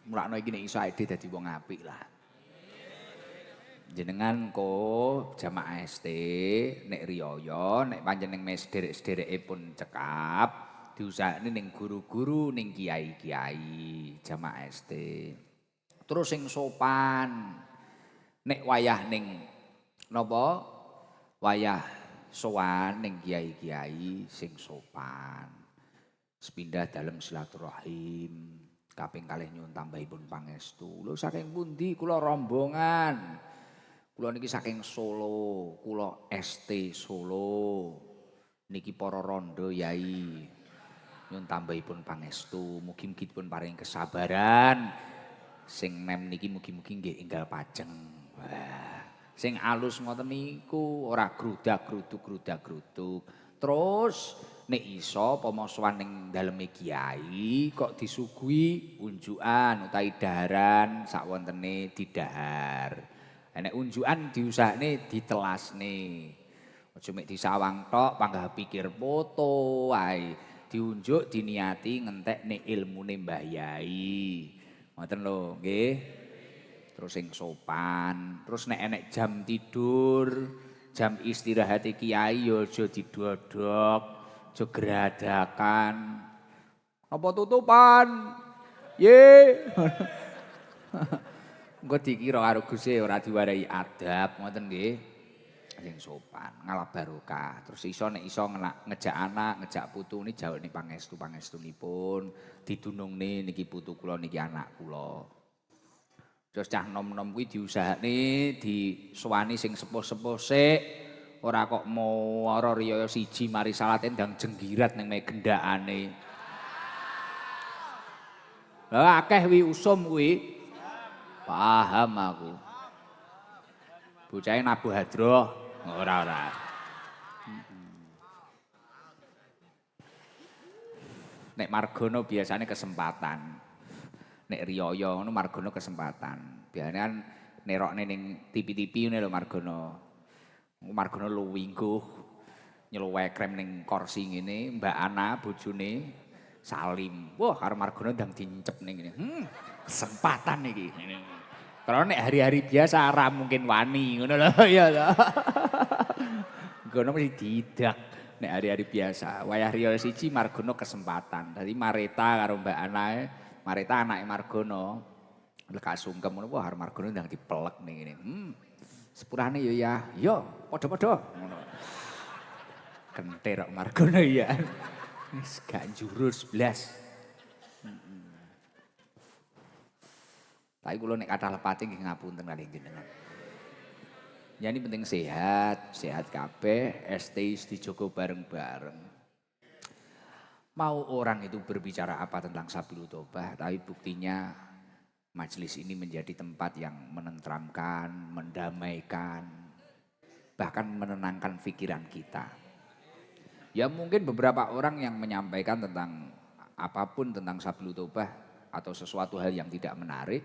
Mulakno iki nek iso ide dadi wong apik lah. Jenengan ko jamaah ST nek riyaya, nek panjenengan mes sederek-sedereke pun cekap, diusahane ning guru-guru, ning kiai-kiai jamaah ST. Terus sing sopan. Nek wayah ning napa? Wayah sowan ning kiai-kiai sing sopan. Sepindah dalam silaturahim. Kaping kalih nyuwun tambahipun pangestu. Lho saking pundi kula rombongan. Kula niki saking Solo, kula ST Solo. Niki para rondo yai. Nyuwun tambahipun pangestu. Mugi-mugi dipun paring kesabaran. Sing nem niki mugi-mugi nggih enggal pajeng. Wah, sing alus ngoten niku ora grudak-gruduk. Terus nek iso apa sowan ning daleme kiai kok disuguhi unjukan utawi daharan sakwontene didahar. Nek unjukan diusahane ditelasne. Aja mek disawang tok panggah pikir foto wae. Diunjuk diniati ngentek nek ilmune Mbah Yai. Ngoten lho, nggih. Terus sing sopan, terus nek enek jam tidur, jam istirahat kiai yo aja didodok, aja geradakan. Apa tutupan? Ye. Engko dikira karo Gusti ora diwarai adab, ngoten nggih. Sing sopan, ngalah barokah. Terus iso nek iso ngejak anak, ngejak putu ni jawabne pangestunipun, didunungne niki putu kula niki anak kula. Terus cah nom-nom kuwi diusahane disowani sing sepuh-sepuh sik. Ora kok mau ora riya siji mari salate ndang jenggirat ning gendakane. Lah akeh wi usum kuwi. Paham aku. Bocahe nabuh hadroh. Ora. Nek margono biasanya kesempatan. Nek riyaya ngono margono kesempatan. Biasane kan nerokne ning TV-TV ngene lho margono. Margono luwingguh nyeluwekrem ning kursi ngene, Mbak Ana bojone Salim. Wah, karo margono ndang dincep ning ngene. Kesempatan iki. Kalau nek hari-hari biasa ora mungkin wani ngono lho ya lho. Gono mesti didak. Nek hari-hari biasa, wayah riyo siji Margono kesempatan. Dadi Mareta karo Mbak Ana, Mareta anake Margono. Lek sungkem ngono wah karo Margono ndang dipelek ning ngene. Sepurane yo ya. Yo, padha-padha ngono. Kentir kok Margono ya. Wis gak jurus blas. Tapi kula nek kathah lepate nggih ngapunten kalih jenengan. Ya ini penting sehat kabeh, STI dijogo bareng-bareng. Mau orang itu berbicara apa tentang Sabilul Thaubah, tapi buktinya majelis ini menjadi tempat yang menenteramkan, mendamaikan, bahkan menenangkan pikiran kita. Ya mungkin beberapa orang yang menyampaikan tentang apapun tentang Sabilul Thaubah atau sesuatu hal yang tidak menarik,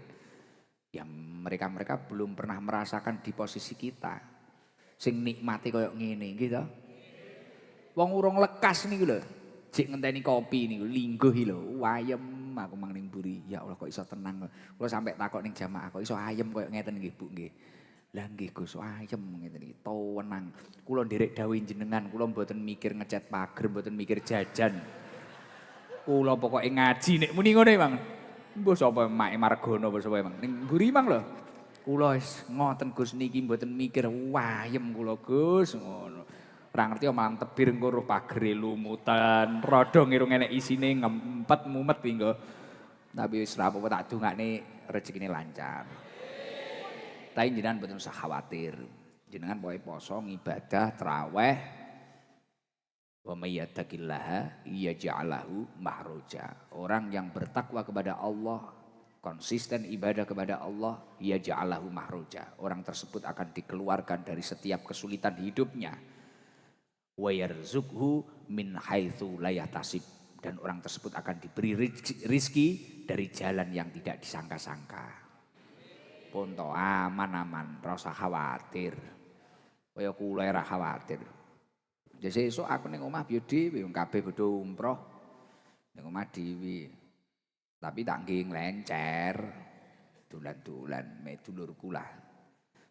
ya mereka belum pernah merasakan di posisi kita. Sing nikmati koyo ngene gitu. Wong urung lekas niku lho. Jek ngenteni kopi niku lingguh lho. Ayem aku mang ning mburi. Ya Allah kok iso tenang. Kula sampe takok ning jamaah kok iso ayem koyo ngeten nggih Bu nggih. Lah nggih Gus ayem ngeten iki. Tenang. Kula nderek dawuh jenengan, kula mboten mikir ngecat pager, mboten mikir jajan. Kula pokoke ngaji nek muni ngono Mang. Mbah sapa mak Margono apa sapa Mang? Ning mburi Mang lho. Kula wis ngoten Gus niki mboten mikir wayem kula Gus ngono. Ora ngerti omahan tebir engko roh pagere lumutan, rada ngirung enek isine ngempet mumet kuwi engko. Tapi wis ra apa-apa tak dongakne rezekine lancar. Tapi jenengan mboten usah khawatir. Jenengan pokoke poso ngibadah traweh wa may yattaqillaha yaj'al lahu mahroja. Orang yang bertakwa kepada Allah, konsisten ibadah kepada Allah, yaj'al lahu mahroja. Orang tersebut akan dikeluarkan dari setiap kesulitan hidupnya. Wa yarzuqhu min haitsu la yahtasib. Dan orang tersebut akan diberi rizki dari jalan yang tidak disangka-sangka. Ponto aman-aman, ora usah khawatir. Kaya kula ora khawatir. Jadi esuk aku ning omah biyo dhewe wong kabeh padha umroh. Ning omah dhewe. Tapi tak nggih nglencer. Dolan-dolan mek dulurku lah.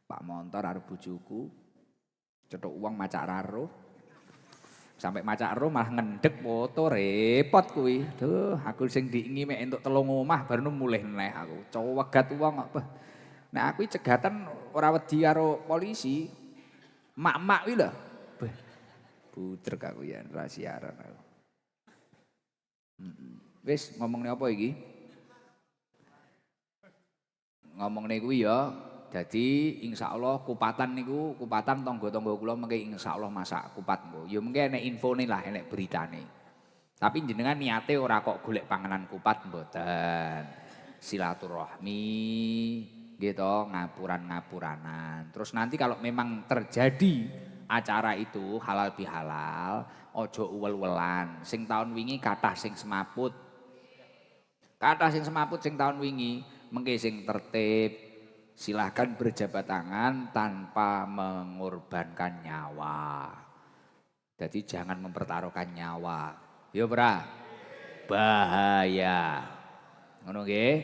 Pak Montor arep bojoku. Cetuk uang macak raro. Sampai macak ro malah ngendek foto repot kuwi. Duh, aku sing diingi mek entuk telung omah baru mulih neh aku. Cewegat uang apa. Nah aku cegatan ora wedi karo polisi. Mak-mak kuwi lho. Putrek aku ya rahasiaran aku. Wis ngomongne apa iki? Ngomongne kuwi ya. Jadi insyaallah kupatan niku kupatan tangga-tangga kula mengke insyaallah masak kupat engko. Ya mengke enek infone lah, enek beritane. Tapi jenengan niate ora kok golek panganan kupat mboten. Silaturahmi gitu, ngapuran-ngapuranan. Terus nanti kalau memang terjadi acara itu halal bihalal, ojo uwel-uwelan. Sing tahun wingi kathah sing semaput. Kathah sing semaput sing tahun wingi, mengke sing tertib. Silahkan berjabat tangan tanpa mengorbankan nyawa. Jadi jangan mempertaruhkan nyawa. Yo bra, bahaya. Ngono nggih.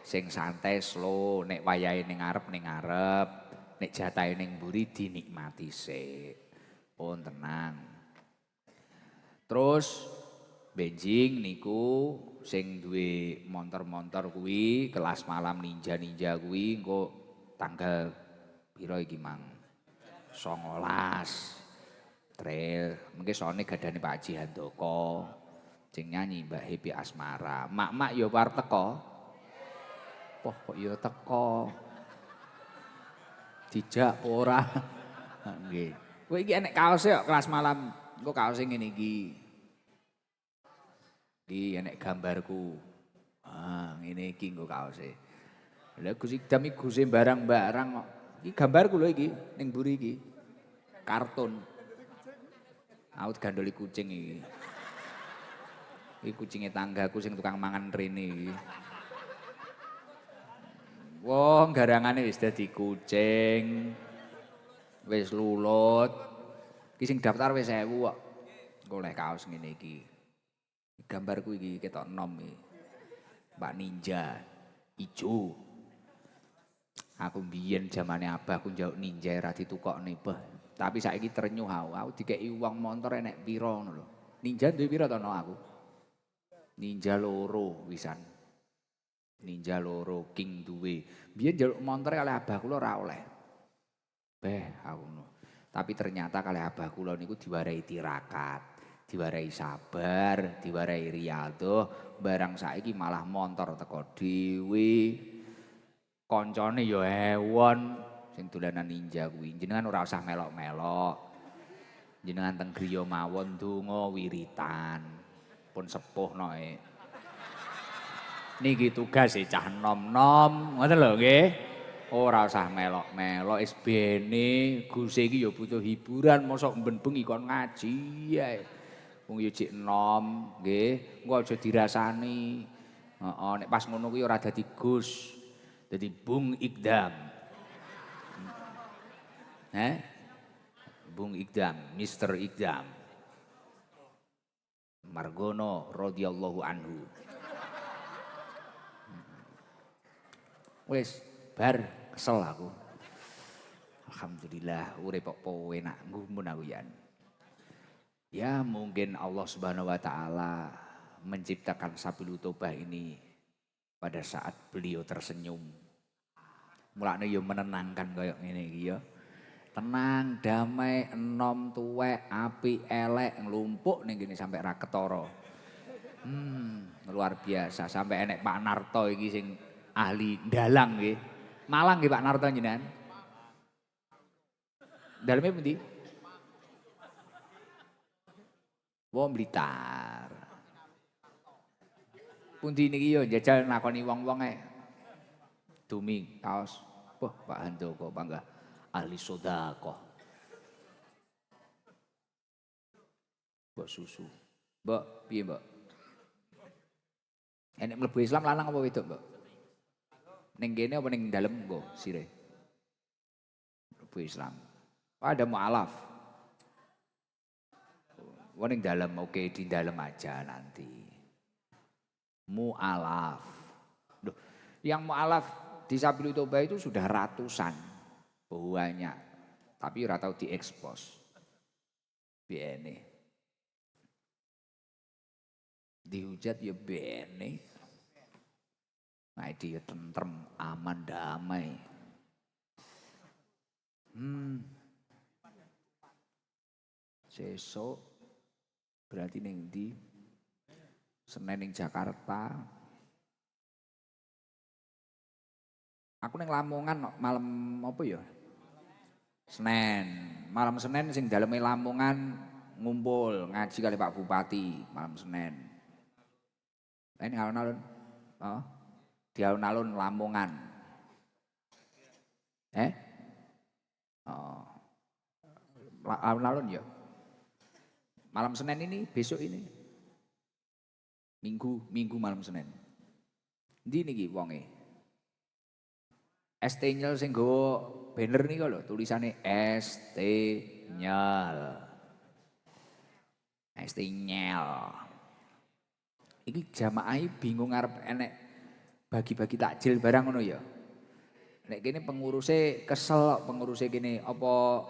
Sing santai slow, nek wayahe ning ngarep ning ngarep, nek jatahe ning mburi dinikmati sik. Pun tenang. Terus benjing niku sing duwe montor-montor kuwi kelas malam ninja kuwi engko tanggal pira iki Mang? 19 trail. Mengke sone gadane Pak Haji Handoko. Sing nyanyi Mbak Happy Asmara. Mak-mak ya arep teko. Poh kok ya teko. Dijak apa ora? Nggih. Kowe iki enek kaos kok kelas malam. Engko kaos ngene iki. Iki enek gambarku. Ah, ngene iki engko kaose. Lah Gus Idam iki Guse barang-barang kok. Iki gambarku lho iki ning mburi iki. Kartun. Aku gandoli kucing iki. Iki kucinge tanggaku sing tukang mangan rene iki. Wong garangane wis dadi kucing. Wis lulut. Iki sing daftar wis 1000 kok. Goleh kaos ngene iki. Gambarku iki ketok enom iki. Mbak Ninja ijo. Aku mbiyen zamane abahku njaluk ninja ra ditukokne bah. Tapi saiki ternyuh aku dikeki uang montor enek pira ngono lho. Ninja duwe pira to aku? Ninja loro wisan. Ninja loro King duwe. Biyen njaluk montor kalih abah kula ora oleh. Beh aku ngono. Tapi ternyata kalih abah kula niku diwarai tirakat, diwarai sabar, diwarai riyadhah, barang saiki malah montor teko dhewe. Koncone ya ewon sing dolanan ninja kuwi. Jenengan ora usah melok-melok. Jenengan teng griya mawon donga wiritan. Pun sepuh noe. Niki tugas cah nom-nom, ngoten lho nggih. Ora usah melok-melok wis bene Guse iki ya butuh hiburan, mosok mben bengi kon ngaji ae. Wong ya jek enom, nggih. Engko aja dirasani. Heeh, nek pas ngono kuwi ora dadi Gus. Dadi Bung Ikdam. Bung Ikdam, Mister Ikdam. Margono radhiyallahu anhu. Wis bar kesel aku. Alhamdulillah urip kok enak nggumun aku yan. Ya mungkin Allah Subhanahu wa taala menciptakan Sabilul Tobah ini pada saat beliau tersenyum. Mulane ya menenangkan kayak ngene iki ya. Tenang, damai, enom, tuwek, apik, elek, nglumpuk ning kene sampai ra ketara. Luar biasa sampai enek Pak Narto iki sing ahli dalang nggih. Malang nggih Pak Narto jenengan. Daleme pundi? Wong Blitar. Pundi niki yo njajal nakoni wong-wong ae. Dumi kaos. Wah, Pak Handoko bangga ahli sedekah. Mbok susu. Mbok piye, Mbok? Enek mlebu Islam lanang apa wedok, Mbok? Ning kene apa ning dalem mbok sire? Mlebu Islam. Oh, ada mualaf. Oh, ning dalem oke di dalem aja nanti. Mualaf. Duh, yang mualaf di Sabilul Tobah itu sudah ratusan. Banyak. Tapi ora tau diekspos. Bene. Dihujat ya bene. Nah dia tentrem, aman, damai. Sesuk berarti ning ndi? Senen ning Jakarta. Aku ning Lamongan malam apa ya? Senen. Malam Senen sing daleme Lamongan ngumpul ngaji kali Pak Bupati malam Senen. Ini alun-alun. Oh. Di alun-alun Lamongan. Oh. Alun-alun ya. Malam Senin ini, besok ini. Minggu malam Senin. Ndi niki wonge? ST Nyel sing nggawa banner nika lho, tulisane ST Nyel. ST Nyel. Iki jamaah bingung arep enek bagi-bagi takjil barang ngono ya. Nek kene pengurusnya kesel, pengurusnya kene apa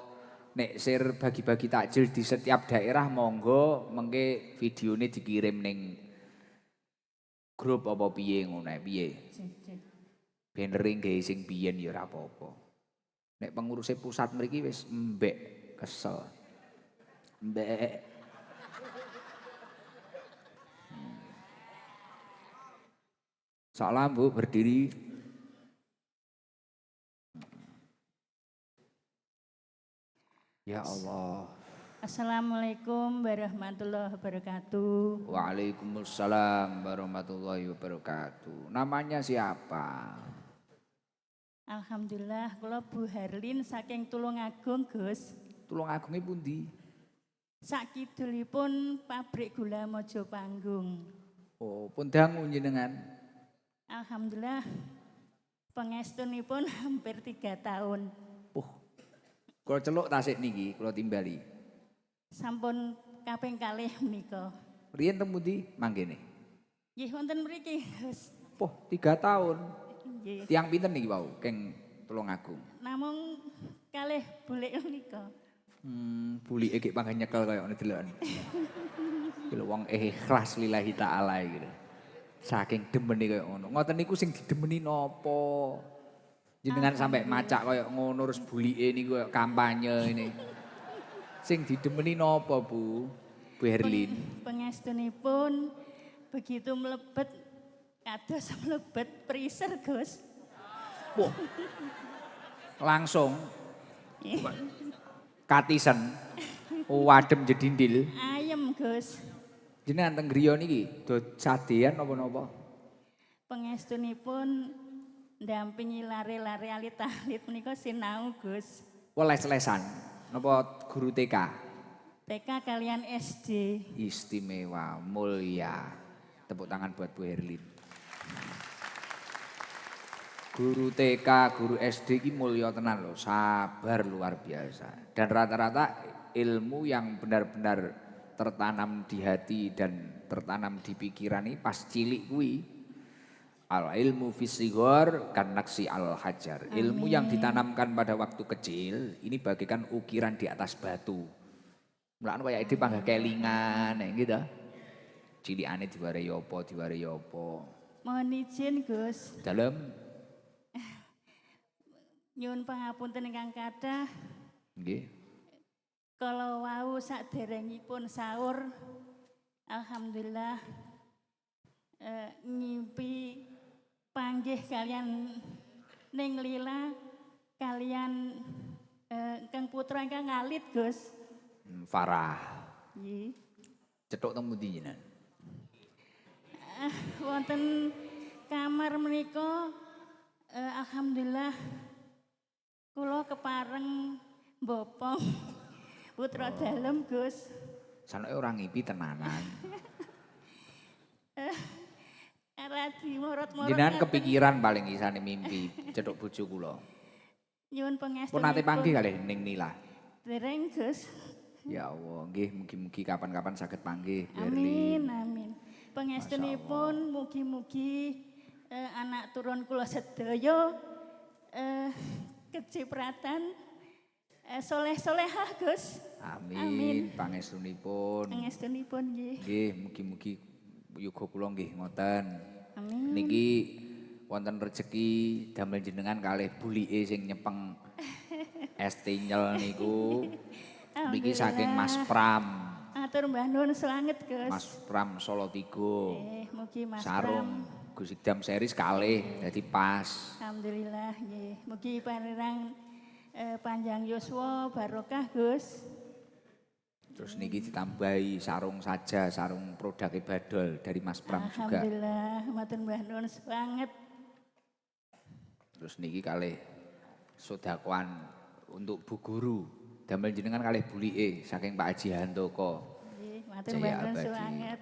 nek sir bagi-bagi takjil di setiap daerah monggo mengke videone dikirim ning grup apa piye ngono piye. Bannering gawe sing biyen ya ora apa-apa. Nek pengurusnya pusat mriki wis mbek kesel. Mbek. Salam Bu berdiri. Ya Allah. Assalamualaikum warahmatullahi wabarakatuh. Waalaikumsalam warahmatullahi wabarakatuh. Namanya siapa? Alhamdulillah, kula Bu Herlin saking Tulungagung, Gus. Tulungagunge pundi? Sakidulipun pabrik gula Mojopanggung. Oh, pun dangu jenengan. Alhamdulillah, pengestunipun hampir 3 tahun. Kalau celuk tasik niki, kalau timbali. Sampun kaping kalih menika. Riyen teng pundi manggene? Nggih wonten mriki, Gus. 3 tahun. Nggih. Tiang pinten niki wau keng Tulungagung? Namung kalih bulik menika. Bulike gek panggen nyekel kaya ngene deloken. Kalau wong ikhlas lillahi ta'ala gitu. Saking demene kaya ngono. Ngoten niku sing didemeni napa? Jenengan sampai macak kaya ngono terus bulike niku kaya kampanye ini. Sing didemeni napa, Bu? Bu Herlin. Pengestunipun begitu mlebet kados mlebet freezer, Gus. Wah. Langsung katisen. Wadem jedindil. Ayem, Gus. Jenengan teng griya niki do sadean napa-napa? Pengestunipun ndampingi lare-lare alit-alit menika sinau, Gus. Les-lesan napa guru TK? TK kalian SD. Istimewa, mulia. Tepuk tangan buat Bu Herlin. Guru TK, guru SD ki mulya tenan loh, sabar luar biasa. Dan rata-rata ilmu yang benar-benar tertanam di hati dan tertanam di pikiran ini pas cilik kuwi. Al ilmu fisigor kan naksi al hajar. Ilmu yang ditanamkan pada waktu kecil ini bagaikan ukiran di atas batu. Mulane kaya iki panggah kelingan gitu. Cilikane diwarai apa. Mohon izin, Gus. Dalem Nyuwun pangapunten ingkang kathah. nggih. Kalau wau saderengipun sahur, alhamdulillah ngimpi panggih kalian Ning Lila kalian Kang Putra ingkang ngalit, Gus. Farah. Nggih. Cetuk teng pundi jenengan? Wonten kamar menika alhamdulillah kula kepareng mbopong putra dalem, Gus. Sanake ora ngipi tenanan. Radi morot-morot. Jenengan kepikiran paling isane mimpi cetuk bojo kula. Nyuwun pangestu. Pun nate panggih kalih Ning Nila. Dereng, Gus. Ya Allah, nggih mugi-mugi kapan-kapan saged panggih. Amin, amin. Pangestunipun mugi-mugi anak turun kula sedaya kecipratan soleh-solehah, Gus. Amin. Pangestunipun. Pangestunipun nggih. Nggih, mugi-mugi yoga kula nggih ngoten. Amin. Niki wonten rejeki damel jenengan kalih bulike sing nyepeng es tinyel niku. Niki saking Mas Pram. Atur Mbah Nun sanget, Gus. Mas Pram Solo 3. Mugi Mas Sarung Pram. Gus Idam series kalih dadi pas. Alhamdulillah nggih. Mugi panjenengan panjang yuswa barokah, Gus. Terus niki ditambahi sarung saja, sarung produk Badol dari Mas Pram juga. Alhamdulillah, matur Mbah Nun sanget. Terus niki kalih sodakoan untuk Bu Guru. Damel jenengan kalih bulike saking Pak Haji Handoko. Nggih, matur Jaya Mbah Nun abadi. sanget.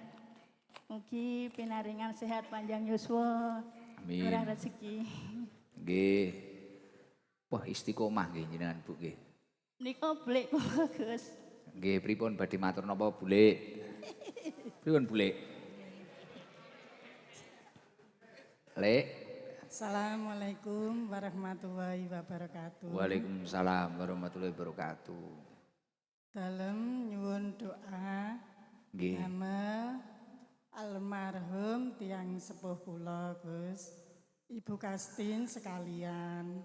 Mugi pinaringan sehat panjang yuswa. Amin. Murah rezeki. Nggih. Wah, istiqomah nggih jenengan Bu nggih. Nika blik kula, Gus. Nggih, pripun badhe matur napa Bulik? Pripun Bulik? Lek. Assalamualaikum warahmatullahi wabarakatuh. Waalaikumsalam warahmatullahi wabarakatuh. Dalem nyuwun doa Nggih. damel almarhum tiang sepuh kula, Gus. Ibu Kastin sekalian.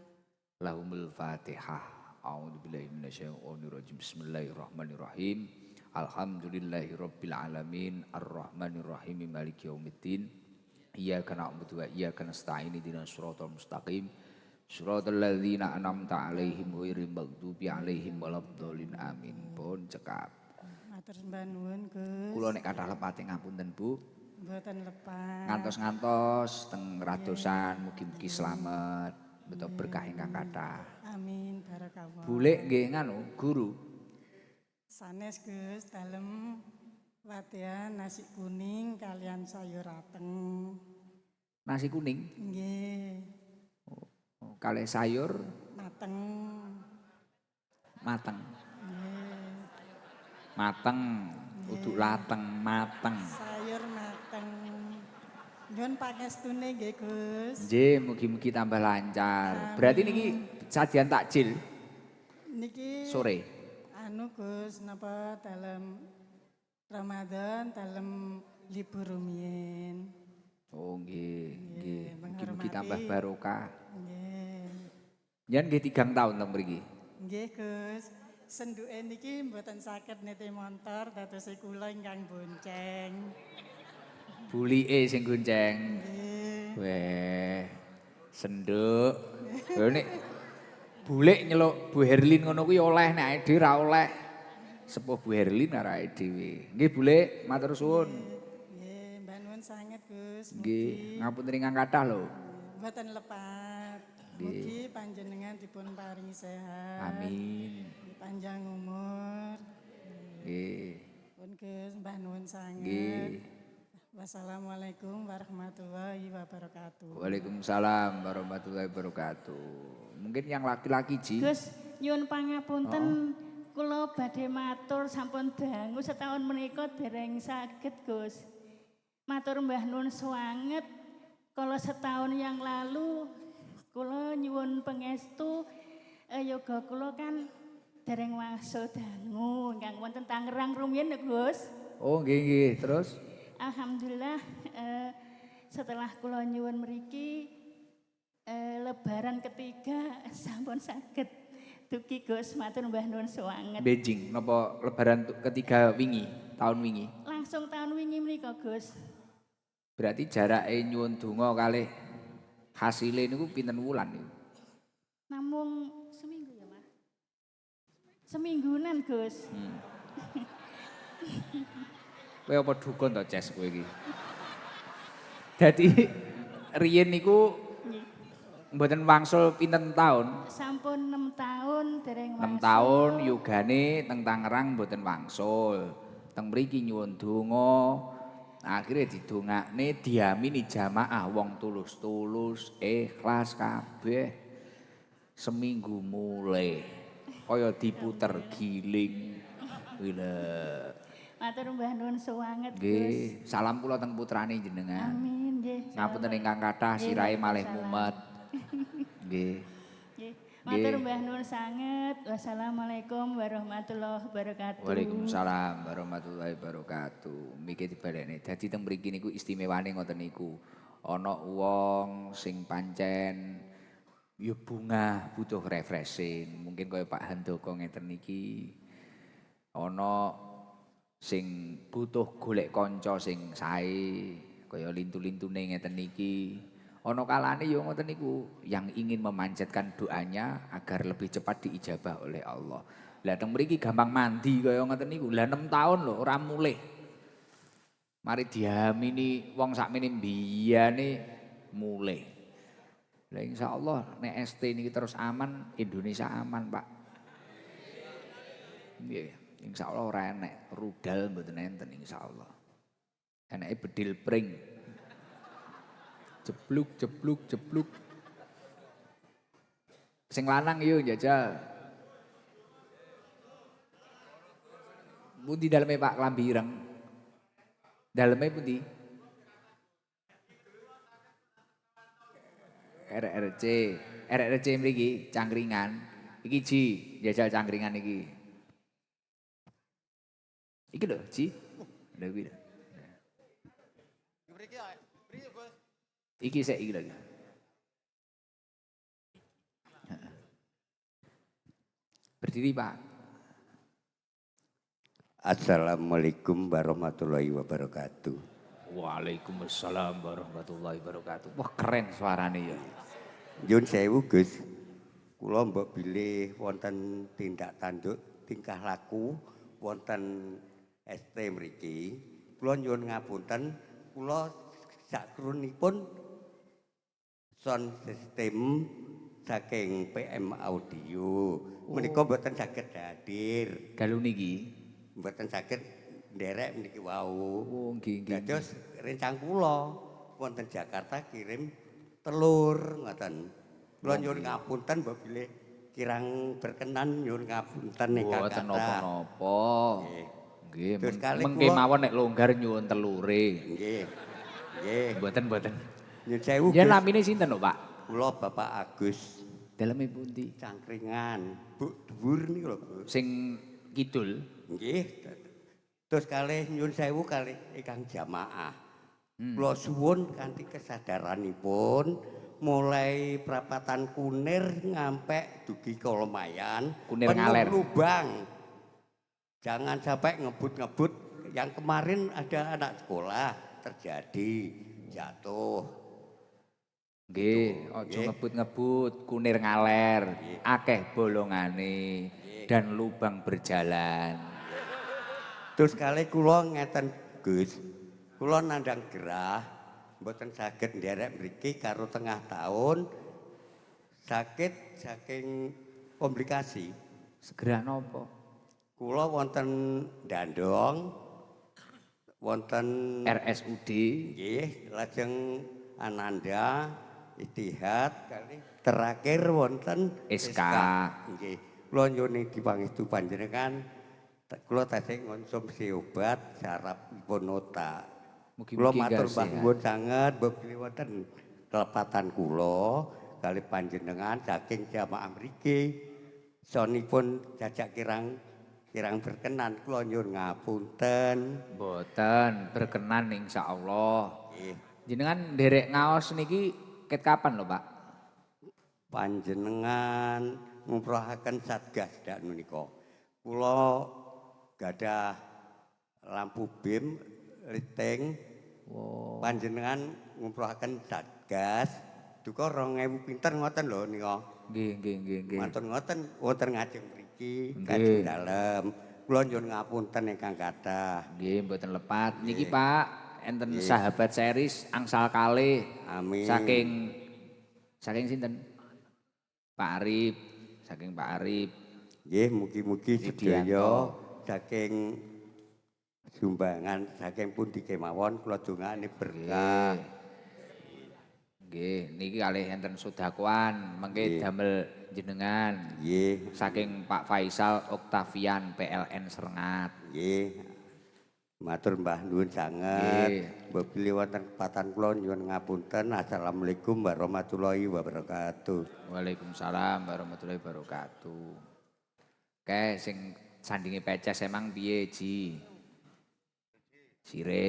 Lahumul Fatihah. A'udzubillahi minasyaitonir rajim. Bismillahirrahmanirrahim. Alhamdulillahirabbil alamin arrahmanir rahim maliki yaumiddin. Iyyaka na'budu wa iyyaka nasta'in ihdinas siratal mustaqim. Suratal ladzina an'amta 'alaihim ghairil maghdubi 'alaihim waladdallin amin. Pun cekap. Matur sembah nuwun Gus. Kula nek kathah lepate ngapunten Bu. Mboten lepas. Ngantos-ngantos teng radosan mugi-mugi slamet. Betul berkah ingkang kathah. Amin barakallah. Bule nggih nganu guru. Sanes Gus dalem latihan nasi kuning kalian sayur rateng. Nasi kuning Nggih, kalih sayur mateng. mateng. Nggih, Mateng, uduk lateng, mateng. sayur mateng. Nyuwun pangestune nggih Gus. Nggih, mugi-mugi tambah lancar. Berarti niki sajian takjil Niki sore. anu Gus napa dalam Ramadan dalam libur rumiyin. Oh nggih, nggih. Mugi-mugi menghormati. tambah barokah. Nggih. Yen nggih 3 tahun teng mriki. Nggih Gus. Senduke niki mboten saged niti montor dados kula ingkang bonceng. Bulike sing gonceng. Nggih. Weh, senduk. Lho nek bulik nyeluk Bu Herlin ngono kuwi oleh nek awake dhewe ra oleh. Sepuh Bu Herlin arake dhewe. Nggih Bulik, matur suwun. Nggih, mbah nuwun sanget Gus. Nggih, ngapunten ingkang kathah lho. Mboten lepat. Mugi panjenengan dipun paringi sehat. Amin. Panjang umur. Nggih. Pun Gus, mbah nuwun sanget. Nggih. Wassalamualaikum warahmatullahi wabarakatuh. Waalaikumsalam warahmatullahi wabarakatuh. Mungkin yang laki-laki Ji. Gus, nyuwun pangapunten kula badhe matur sampun dangu setahun menika dereng saged Gus. Matur Mbah Nun sanget kalau setahun yang lalu kula nyuwun pangestu yoga kula kan dereng wangsul dangu ingkang wonten Tangerang rumiyin Gus. Oh nggih nggih, terus Alhamdulillah setelah kula nyuwun mriki lebaran ketiga sampun saged dugi Gus matur Mbah Nun sanget. Beijing napa lebaran ketiga wingi, tahun wingi. Langsung tahun wingi menika Gus. Berarti jarake nyuwun donga kalih hasile niku pinten wulan niku? Namung seminggu ya, Mas. Seminggunan, Gus. Kowe apa dukun to Ces kowe iki? Dadi riyen niku mboten wangsul pinten taun? Sampun 6 tahun dereng 6 wangsul. tahun yogane teng Tangerang mboten wangsul. Teng mriki nyuwun donga. Akhire didongakne diamini jamaah wong tulus-tulus, ikhlas kabeh. Seminggu mulai kaya diputer giling. Wila. Matur Mbah Nun sanget, Gus. Nggih, salam kula teng putrane jenengan. Amin nggih. Ngapunten ingkang kathah sirahe malih mumet. Nggih. Nggih. Matur Mbah Nun sanget. Wassalamualaikum warahmatullahi wabarakatuh. Waalaikumsalam warahmatullahi wabarakatuh. Miki dibalekne. Dadi teng mriki niku istimewane ngoten niku. Ana wong sing pancen ya bunga butuh refreshing. Mungkin kaya Pak Handoko ngeten niki. Ana sing butuh golek kanca sing sae kaya lintu-lintune ngeten niki. Ana kalane ya ngoten niku yang ingin memanjatkan doanya agar lebih cepat diijabah oleh Allah. Lah teng mriki gampang mandi kaya ngoten niku. Lah 6 tahun lho ora mulih. Mari diamini wong sakmene mbiyane mulih. Lah insyaallah nek ST niki terus aman, Indonesia aman, Pak. Nggih. Insyaallah ora enek rudal mboten enten insyaallah. Eneke bedil pring. Jebluk jebluk jebluk. Sing lanang yo njajal. Pundi daleme Pak klambi ireng? Daleme pundi? RRC mriki cangkringan. Iki Ji, njajal cangkringan iki. Iki lho, Ji. Lha kuwi lho. Iki sik iki lagi. Berdiri, Pak. Assalamualaikum warahmatullahi wabarakatuh. Waalaikumsalam warahmatullahi wabarakatuh. Wah, keren suarane ya. Nyun sewu Gus. Kula mbok bilih wonten tindak tanduk tingkah laku wonten ST mriki. Kula nyuwun ngapunten, kula sakrunipun sound system saking PM Audio. Menika mboten saged hadir. Dalu niki. Mboten saged nderek niki wau. Oh, nggih nggih. Dados rencang kula wonten Jakarta kirim telur ngoten. Kula nyuwun ngapunten mbok bilih kirang berkenan nyuwun ngapunten ingkang Mboten kathah. napa-napa. Nggih. Nggih, Terus kali mengke kula- mawon nek longgar nyuwun telure. Nggih. Nggih. Mboten. Nyun sewu Ya Gus. namine sinten lho, Pak? Kula Bapak Agus Daleme pundi? Cangkringan. Bu dhuwur niku lho, Gus. Sing kidul. Nggih. Terus kalih nyun sewu kalih ingkang jamaah. Hmm. Kula suwun kanthi kesadaranipun mulai perapatan Kunir ngampe dugi Kolomayan Kunir penuh ngaler. lubang. Jangan sampai ngebut-ngebut. Yang kemarin ada anak sekolah terjadi jatuh. Nggih, aja Nggih. ngebut-ngebut, kunir ngaler, akeh bolongane dan lubang berjalan. Terus kali kula ngeten Gus, kula nandang gerah mboten saged nderek mriki karo tengah tahun sakit saking komplikasi. Segera napa? Kula wonten Dandong, wonten RSUD, nggih, lajeng Ananda, Itihad, kali terakhir wonten SK. Nggih. Kula nyuwun dipangestu panjenengan kula tasih ngonsumsi obat sarapipun nota. Kula mugi-mugi matur nggih nuwun sanget bebli wonten kelepatan kula kali panjenengan saking jamaah mriki. Sonipun jajak kirang berkenan kula nyuwun ngapunten. Mboten berkenan insyaallah. Nggih. Jenengan nderek ngaos niki ket kapan lho, Pak? Panjenengan ngumrohaken Satgas dak menika. Kula gadah lampu BIM liting. Wow. Panjenengan ngumrohaken Satgas duka 2000 pinten ngoten lho nika. Nggih. Matur ngoten wonten ngajeng mriki Nggih. kajeng dalem. Kula nyuwun ngapunten ingkang kathah. Nggih, mboten lepat. Niki Nggih. Pak, enten sahabat series angsal kalih Amin. saking sinten? Pak Arif, saking Pak Arif. Nggih, mugi-mugi sedaya Widianto. saking sumbangan saking pundi kemawon kula dongakne berkah. Nggih, niki kalih enten sedhakoan mengke Nggih. damel jenengan Nggih, saking Pak Faisal Oktavian PLN Serengat. nggih. Matur Mbah nuwun sanget. Bebli wonten kesempatan kula nyuwun ngapunten. Assalamualaikum warahmatullahi wabarakatuh. Waalaikumsalam warahmatullahi wabarakatuh. Oke, sing sandinge peces emang piye, Ji? Sire,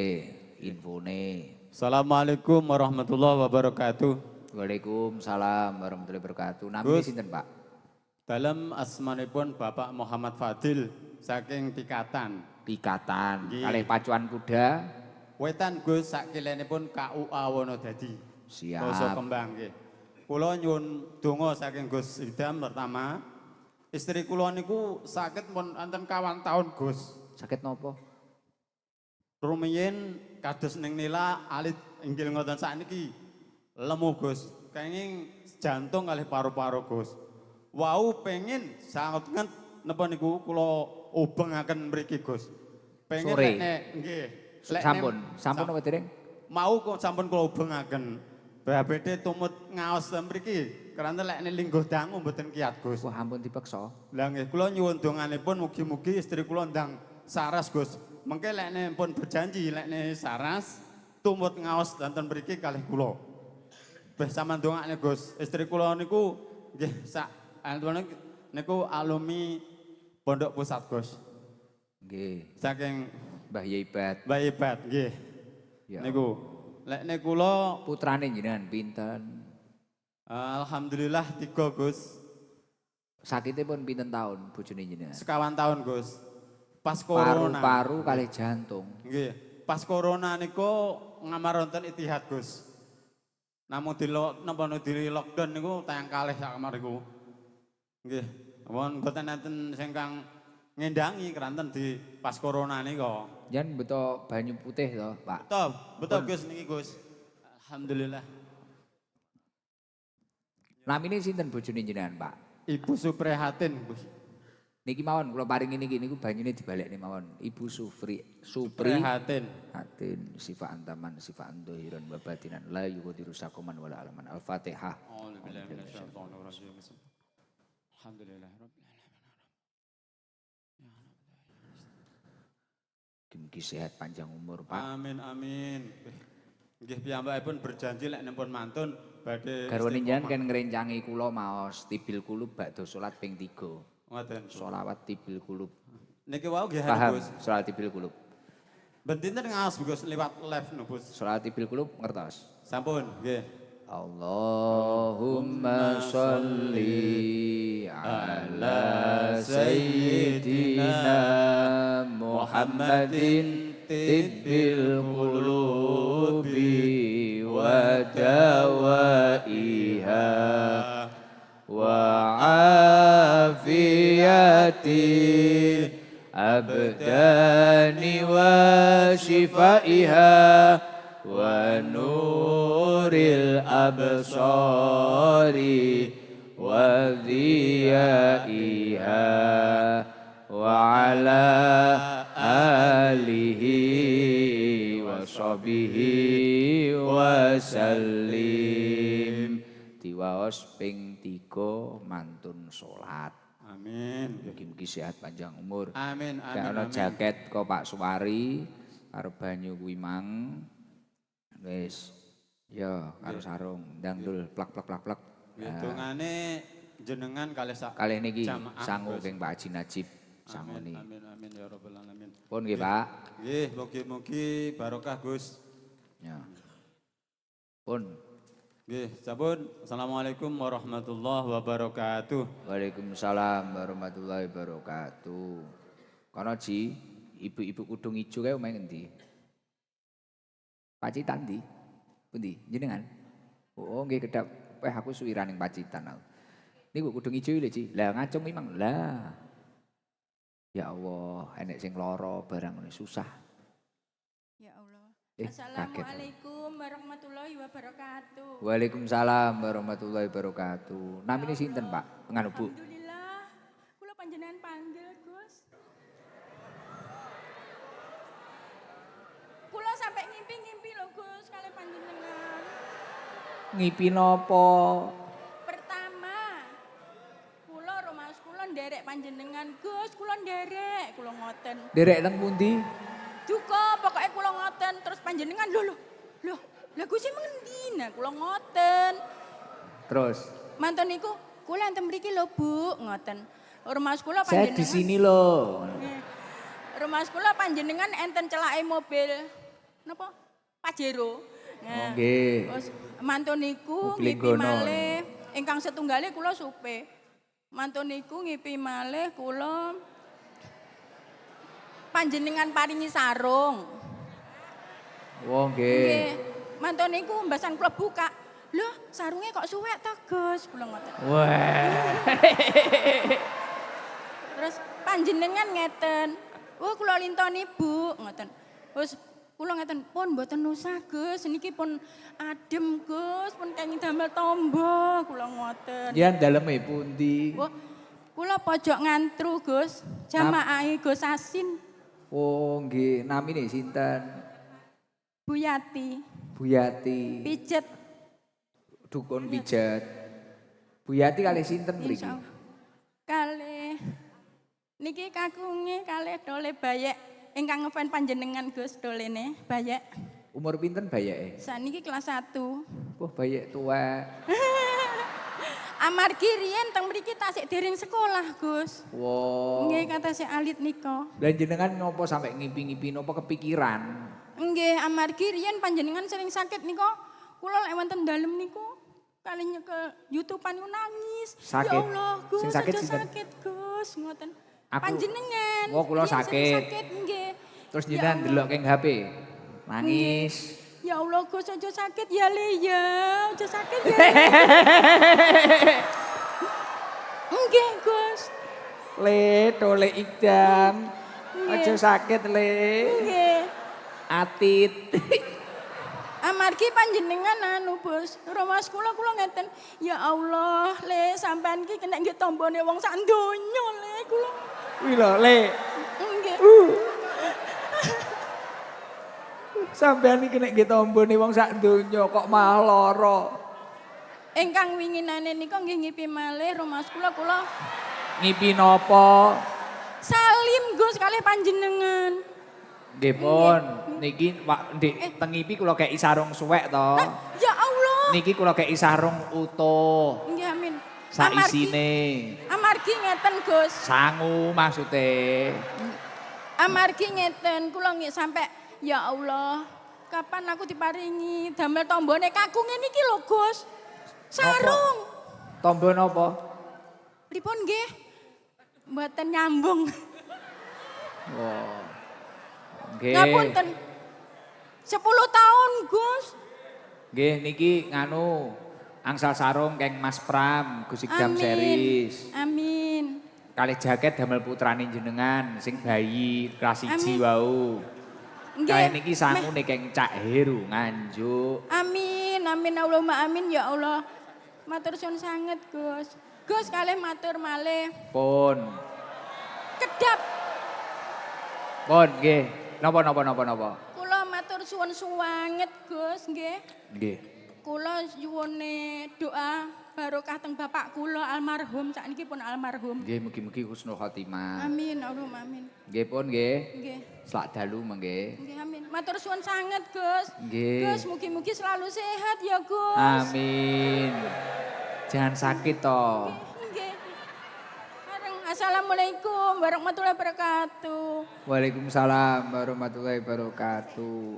infone. Assalamualaikum warahmatullahi wabarakatuh. Waalaikumsalam warahmatullahi wabarakatuh. Namanya Gus. sinten, Pak? Dalam asmanipun Bapak Muhammad Fadil saking Tikatan. Tikatan, Nggih. kalih pacuan kuda. Wetan Gus sakilenipun KUA Wonodadi. Siap. Basa Kembang nggih. Kula nyuwun donga saking Gus Idam pertama. Istri kula niku sakit pun enten kawan tahun Gus. Sakit nopo? Rumiyin kados ning nila alit inggil ngoten sakniki lemu Gus. Kenging jantung kalih paru-paru Gus. Wau pengen sanget napa niku kula ubengaken mriki Gus. Pengen Sore. nek nggih. Lek Sampun, nek- sampun apa dereng? Mau kok sampun kula ubengaken. BHBD tumut ngaos ten mriki. Karena lek nek lingguh dangu mboten kiat Gus. Wah, ampun dipeksa. Lah nggih kula nyuwun donganipun mugi-mugi istri kula ndang saras Gus. Mengke lek nek pun berjanji lek nek saras tumut ngaos danten mriki kalih kula. Beh sampean dongakne Gus. Istri kula niku nggih sak antune niku alumni Pondok Pusat Gus. Nggih, Saking Mbah Yaibat. Mbak Ibat nggih. Ya. Niku lek nek kula Putrane jenengan pinten? alhamdulillah 3 Gus. Sakitnya pun pinten tahun bojone jenengan? Sekawan tahun Gus. Pas corona. Paru-paru kalih jantung. Nggih. Pas corona niku ngamar wonten Itihad Gus. Namun napa di lockdown niku tayang kalih sak kamar iku. Nggih, ampun mboten enten sing kang ngendangi keranten di pas corona nika. Jan beto banyu putih to, Pak. Betul, betul Gus niki Gus. Alhamdulillah. Namine sinten bojone jenengan, Pak? Ibu Suprihatin Gus. Niki mawon kula paringi niki niku banyune dibalekne mawon. Ibu Supri Prihatin. Atin sifa antaman sifa andohiron babatinan la yughadiru sakoman wala alaman. Al-Fatihah. Alhamdulillah rabbil Mugi sehat panjang umur, Pak. Amin amin. Nggih piyambakipun berjanji lek nempun mantun badhe Garwane jenengan kan ngrencangi kula maos tibil kulub bakda salat ping 3. ngoten. Sholawat tibil kulub. Niki wau nggih Paham? Gus. Sholawat tibil kulub. Ben dinten ngaos Gus liwat live no Gus. Sholawat tibil kulub ngertos. Sampun nggih. Allahumma sholli ala sayyidina Muhammadin tibbil qulubi wa dawaiha wa afiyati abdani wa shifaiha wa nuril absari wa dhiyaiha wa ala alihi wa sahbihi wa sallim. Diwaos ping 3 mantun salat. Amin. Mugi-mugi sehat panjang umur. Amin amin. Kayak ana amin. jaket kok Pak Suwari karo banyu kuwi mang. Wis. Ya, karo sarung, ndangdul plak. Hitungane jenengan kalih sak Kalih niki jamaah, sangu Gus. keng Pak Haji Najib sanguni. Amin amin ya rabbal alamin. Pun nggih, Pak. Nggih, mugi-mugi barokah Gus. Ya. Pun. Nggih, sampun. Assalamualaikum warahmatullahi wabarakatuh. Waalaikumsalam warahmatullahi wabarakatuh. Kono Ji, ibu-ibu kudung ijo kae omahe ngendi? Pacitan ndi? Pundi? Jenengan? Oh, nggih kedap. Aku suwiran ning Pacitan aku. Niku kudung ijo lho, Ji. Lah ngacung memang. Lah. Ya Allah, enek sing lara barang ngene susah. Ya Allah. Kaget. Assalamualaikum warahmatullahi wabarakatuh. Waalaikumsalam warahmatullahi wabarakatuh. Namine sinten, Pak? Nganu, Bu? Alhamdulillah. Kula panjenengan panggil, Gus. Kula sampai ngimpi-ngimpi lho, Gus, kali panjenengan. Ngipi napa? Pertama, kula rumah kula nderek panjenengan, Gus, kula nderek, kula ngoten. Derek teng pundi? Duka, pokoknya kula ngoten terus panjenengan lho. Lah Gus sing ngendi? Nah, kula ngoten. Terus, Mantun niku kula enten mriki lho, Bu, ngoten. Rumah kula saya panjenengan. di sini loh. Nggih. Rumah kula panjenengan enten celake mobil napa? Pajero. Nah, Nggih. terus mantun niku Mobil ngipi Gono. malih ingkang setunggale kula supe. Mantun niku ngipi malih kula panjenengan paringi sarung. Wong nggih. Nggih. Mantun niku mbasan kula buka. Loh, sarungnya kok suwek to, Gus? Kula ngoten. Wah. Terus panjenengan ngeten. Oh, kula lintoni, Bu, ngoten. Terus kula ngeten, pun mboten usah, Gus. Niki pun adem, Gus. Pun kenging damel tombo, kula ngoten. Yen daleme pundi? Oh, kula pojok ngantru, Gus. Jamaahe Gus Asin, Oh nggih, namine sinten? Bu Yati, Bu Yati. pijet. Dukun pijat. Bu Yati kalih sinten mriki? Insyaallah. Kalih niki kakunge kalih dole bayek ingkang ngefan panjenengan Gus dolene bayek. Umur pinten bayake? Saniki kelas 1. Wah, bayek tuwek. Amargi riyen teng mriki tasik dereng sekolah, Gus. Wow. Nggih kata si alit nika. Lah jenengan ngopo sampai ngipi-ngipi napa kepikiran? Nggih amargi riyen panjenengan sering sakit nika. Kula lek wonten dalem niku kali nyekel YouTube-an nangis. Sakit? Ya Allah, Gus, Sing sakit aja sinten? sakit, Gus, ngoten. Aku- Panjenengan. Oh, kula riyen sering sakit. Sakit nggih. Terus Ya jenengan Allah. delok keng HP. Nangis. Ya Allah Gus aja sakit ya Le ya. Aja sakit ya. Nggih Gus. Le, tole Ikdam. Nggih. Aja sakit, Le. Nggih. Atit. Amargi panjenengan anu Bos, Romas kula ngeten, ya Allah, Le sampean ki kena nggih tombone wong sak donya Le kula. Wih lho, Le. Nggih. Sampeyan iki nek nggih tombone wong sak donya kok malah lara. Ingkang winginane nika nggih ngipi malih Romas kula Ngipi napa? salim Gus kalih panjenengan. Nggih pun, niki Ndik teng ngipi kula kei sarung suwek to. Ya Allah. Niki kula kei sarung utuh. Nggih amin. Sak isine. Amargi ngeten Gus. Sangu maksude. Amargi ngeten kula nggih sampe ya Allah, kapan aku diparingi damel tombone kakung niki lho Gus. Sarung. Tombo napa? Pripun nggih? Mboten nyambung. Oh. Nggih. Ngapunten. 10 tahun Gus. Nggih niki nganu angsal sarung keng Mas Pram Gus Ikdam series. Amin. Kalih jaket damel putrane jenengan sing bayi kelas 1 Amin. wau. Nggih. Kalih niki sangune keng Cak Heru Nganjuk. Amin, amin Allahumma amin ya Allah. Matur suwun sanget Gus. Gus kalih matur malih. Pun. Kedap Pun nggih. Napa? kula matur suwun sanget Gus nggih. Nggih. Kula nyuwune doa barokah teng bapak kula almarhum sakniki pun almarhum. Nggih mugi-mugi husnul khotimah. Amin Allahumma amin. Nggih pun nggih. Nggih. Selak dalu mengke. Nggih amin. Matur suwun sanget Gus. Nggih. Gus mugi-mugi selalu sehat ya Gus. Amin. Jangan sakit toh. Nggih. Bareng assalamualaikum warahmatullahi wabarakatuh. Waalaikumsalam warahmatullahi wabarakatuh.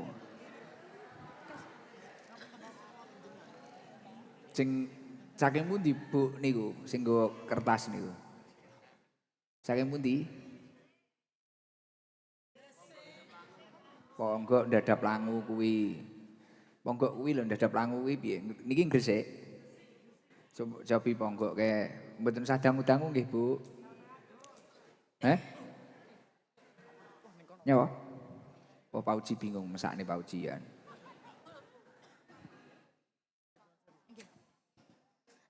Sing saking pundi Bu niku sing nggawa kertas niku? Saking pundi? Ponggo ndadap langu kuwi. Ponggo kuwi lho ndadap langu kuwi piye? Niki Gresik. Cobi ponggo ke mboten sadang-udangu nggih, Bu. Nyawa? Oh, Pauji bingung mesakne Paujian.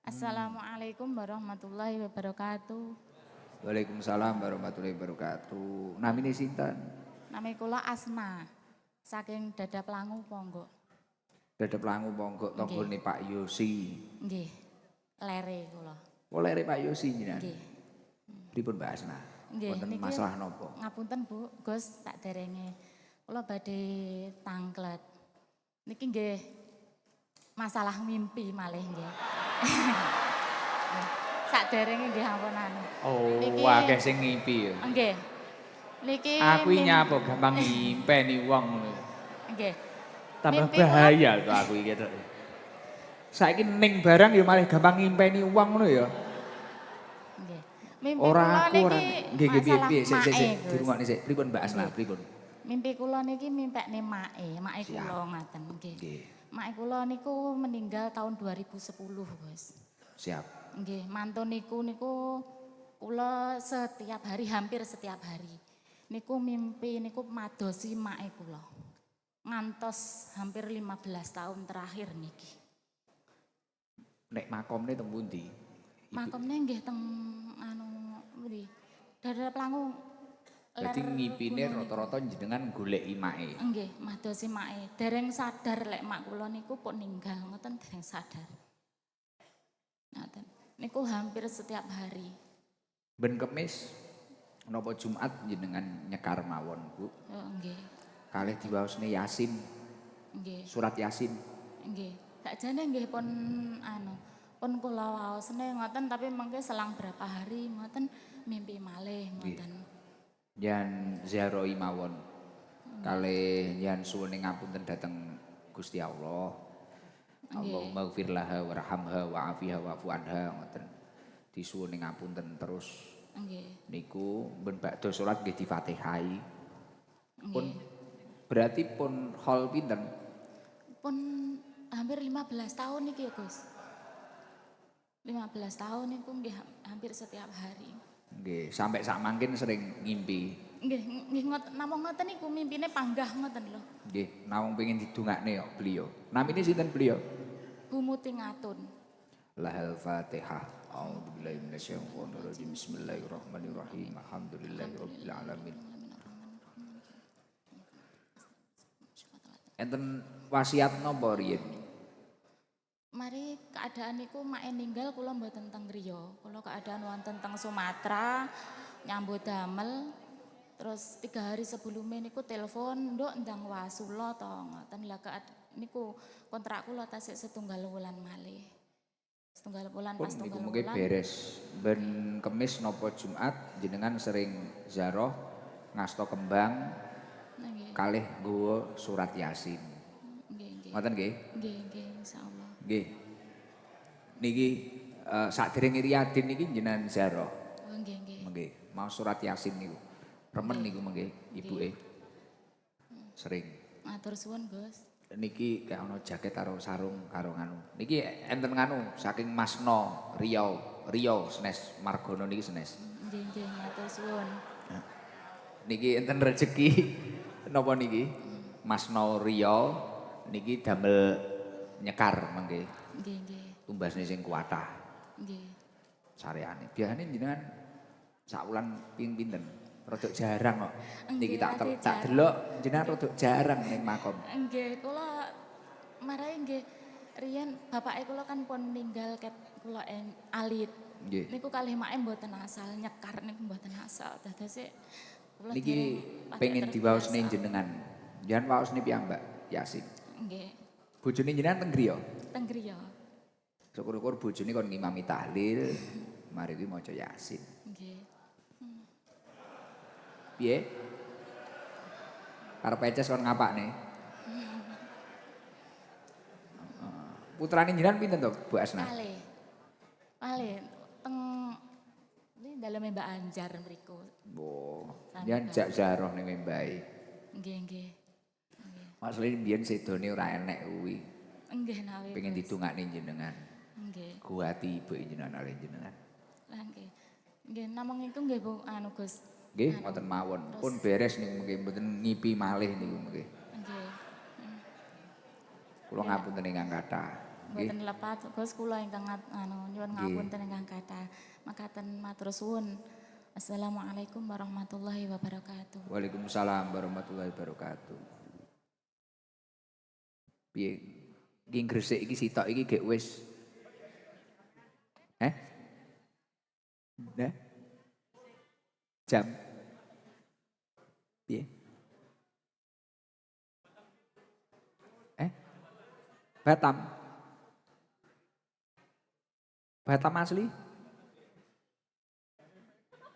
Assalamualaikum warahmatullahi wabarakatuh. Waalaikumsalam warahmatullahi wabarakatuh. Namine sinten? Nami kula Asma, saking Dadap Langu Ponggo. Dadap langu ponggo tanggane Pak Yosi. Nggih, lere kula. Oleh Pak Yosi jenengan. Nggih. Pripun Mbak Asna? Nggih, Wonten niki masalah napa? Ngapunten Bu, Gus sakderenge kula badhe tanglet. Niki nggih masalah mimpi malih nggih. Sakderenge nggih ampun anu. Oh, Niki- akeh sing ngimpi ya. Nggih. Niki Aku mim- nyapa gampang ngimpeni wong ngono. Nggih. Tambah Mimpi bahaya to aku iki tok. Saiki ning barang ya malah gampang ngimpeni wong ngono ya. Nggih. Mimpi Ora kula aku ora. niki Nggih nggih piye masalah piye sik mae, Gus. dirungokne sik. Pripun Mbak Asna pripun? Mimpi kula niki mimpekne mae Siap. kula ngaten nggih. Nggih. Mae kula niku meninggal tahun 2010, Gus. Siap. Nggih, mantun niku kula setiap hari hampir setiap hari. Niku mimpi niku madosi mae kula. Ngantos hampir 15 tahun terakhir niki. Nek makomne teng pundi? Makomne nggih teng anu pundi? Dadap Langu. Berarti ler ngipine gunung niku. rata-rata jenengan goleki mae. Nggih, madosi mae. Dereng sadar lek mak kula niku pun ninggal, ngoten dereng sadar. Ngoten. Niku hampir setiap hari. Ben Kemis napa Jumat jenengan nyekar mawon, Bu. Oh, nggih. Kalih diwaosne Yasin, Nggih. surat Yasin. Nggih. Sakjane nggih pun anu, pun kula waosne ngoten tapi mengke selang berapa hari ngoten mimpi malih ngoten. Yan ziarahi mawon. Kalih yan suwune ngapunten dhateng Gusti Allah. Allahumma ighfir laha warhamha wa'afiha wa'fu anha ngoten. Disuwune ngapunten terus Nggih. niku ben bakda salat nggih di-Fatihai. Pun Nggih. berarti pun hol pinten? pun hampir 15 tahun nih ya Gus. 15 tahun niku nggih hampir setiap hari. Nggih, sampai sak mangkin sering ngimpi. Nggih namung ngoten niku mimpine panggah ngoten lho. Nggih, namung pengen didongakne kok beliau. Namine sinten beliau? Bu Muti Ngatun. Lahal Fatihah. A'udzubillahi minasyaitonir rajim. Bismillahirrahmanirrahim. Alhamdulillahirabbil alamin. Enten wasiat napa riyen? Mari keadaan niku mak ninggal kula mboten teng griya. Kula keadaan wonten teng Sumatera nyambut damel. Terus 3 hari sebelumnya niku telepon, "Nduk ndang wasula to." Ngoten lha niku kontrak kula tasik setunggal wulan malih. Setunggal bulan Pun pas niku tunggal mungkin bulan. beres. Ben Kemis napa Jumat jenengan sering ziarah ngasto kembang Nggih. kalih nggawa surat Yasin. Nggih. Ngoten nggih? Nggih, insyaallah. Nggih. Niki sadèrènge riyadin niki jenengan ziarah. Oh nggih. Nggih, mau surat Yasin niku. Remen niku nggih ibuke. Sering. Matur suwun, Gus. Niki kayak ono jaket karo sarung karo nganu. Niki enten nganu saking Masno Riau Senes Margono niki Senes. Nggih, matur suwun. Niki enten rezeki napa niki? Masno Riau niki damel nyekar mengke. Nggih. Tumbasne sing kuatah Nggih. sareane. Biasane jenengan sak wulan pinten? Rodok jarang kok. Niki Nggih, ate tak jarang. delok jenengan rodok jarang ning makom. Nggih, kula marahi nggih riyen bapake kula kan pun ninggal ket kula alit. Nggih. Niku kalih make mboten asal nyekar niku mboten asal. Dados kula Niki dereng pengen terbiasa. diwaosne jenengan. Jangan waosne piyambak Yasin. Nggih, Bojone jenengan teng griya. teng griya. Syukur-syukur bojone kon ngimami tahlil, mari kuwi maca Yasin. Nggih. Piye? Karep peces kon ngapakne? Putrane jenengan pinten to, Bu Asna? Malih teng ini daleme Mbak Anjar mriku. Oh, jangan jak jaroh ning mbae. Nggih. Maksudnya mbiyen sedone ora enek kuwi. Nggih nawi. Pengen Gus. ditungakne jenengan. Nggih. Kuati ibu jenengan oleh jenengan. Lah nggih. Nggih namung iku nggih Bu anu Gus. Nggih, ngoten mawon. Pun beres niku mungkin mboten ngipi malih niku mungkin. Nggih. Kula ngapunten ingkang kathah. Nggih. Mboten lepat Gus kula ingkang nyuwun ngapunten ingkang kathah. Makaten matur suwun. Assalamualaikum warahmatullahi wabarakatuh. Waalaikumsalam warahmatullahi wabarakatuh. Piye? Iki Gresik iki sitok iki gek wis. Nah. Jam. Piye? Batam. Batam asli?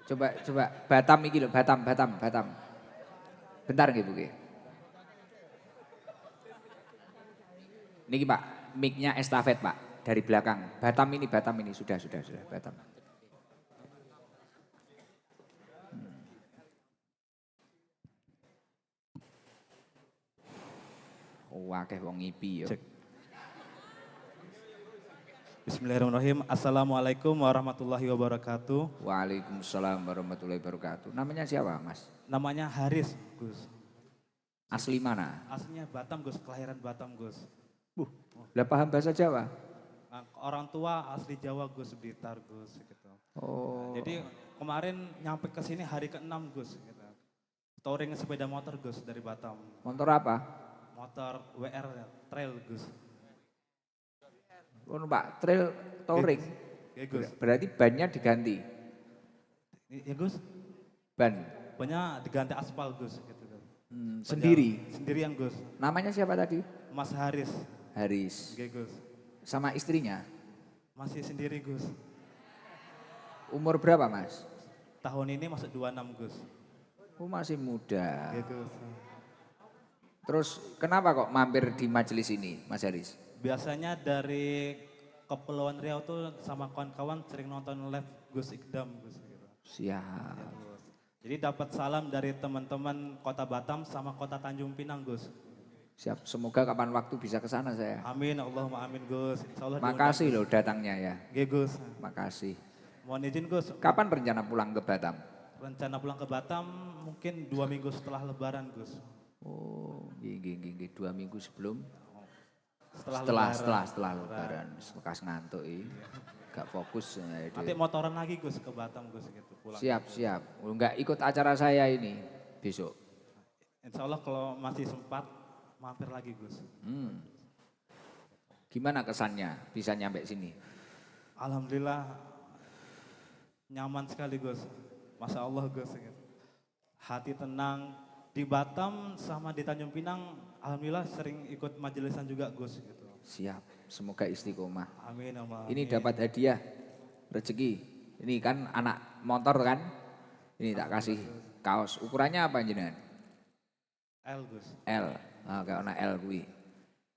Coba Batam iki lho, Batam. Bentar nggih Bu nggih. Niki Pak, mic-nya estafet Pak, dari belakang. Batam ini sudah Batam. Akeh wong ngipi yo. Bismillahirrahmanirrahim. Assalamualaikum warahmatullahi wabarakatuh. Waalaikumsalam warahmatullahi wabarakatuh. Namanya siapa Mas? Namanya Haris, Gus. Asli mana? Aslinya Batam, Gus. Kelahiran Batam, Gus. Lah paham bahasa Jawa? Orang tua asli Jawa, Gus. Blitar, Gus. Gitu. Oh. Jadi kemarin nyampe ke sini hari ke-6, Gus. Gitu. Touring sepeda motor, Gus, dari Batam. Motor apa? Motor WR Trail, Gus. Oh Pak, trail touring. Ya, Gus. Berarti bannya diganti. Ya, Gus. Ban. Banyak diganti aspal, Gus. Gitu. Sendiri. Sendirian, Gus. Namanya siapa tadi? Mas Haris. Haris. Oke, Gus. Sama istrinya. Masih sendiri, Gus. Umur berapa Mas? Tahun ini masuk 26, Gus. Oh masih muda. Oke, Gus. Terus kenapa kok mampir di majelis ini Mas Haris? Biasanya dari Kepulauan Riau tuh sama kawan-kawan sering nonton live Gus Ikdam, Gus. Gitu. Siap. Jadi dapat salam dari teman-teman kota Batam sama kota Tanjung Pinang, Gus. Siap, semoga kapan waktu bisa ke sana saya. Amin, Allahumma amin Gus. Insyaallah Makasih loh datangnya ya. Oke Gus. Makasih. Mohon izin Gus, Kapan rencana pulang ke Batam? rencana pulang ke Batam mungkin 2 minggu setelah Lebaran Gus. Oh, gini, 2 minggu sebelum. Setelah Setelah Lebaran, lekas ngantuk gak fokus. Nanti motoran lagi Gus ke Batam Gus gitu pulang. Siap. Enggak ikut acara saya ini besok. Insya Allah kalau masih sempat mampir lagi Gus. Gimana kesannya bisa nyampe sini? Alhamdulillah nyaman sekali Gus. Masya Allah Gus. Gitu. Hati tenang di Batam sama di Tanjung Pinang. Alhamdulillah sering ikut majelisan juga Gus. Gitu. Siap, semoga istiqomah. Amin. Allah, Ini amin. dapat hadiah, rezeki. Ini kan anak motor kan? Ini tak kasih kaos. Ukurannya apa jenengan? L Gus. L. Nah, kayak anak L gue.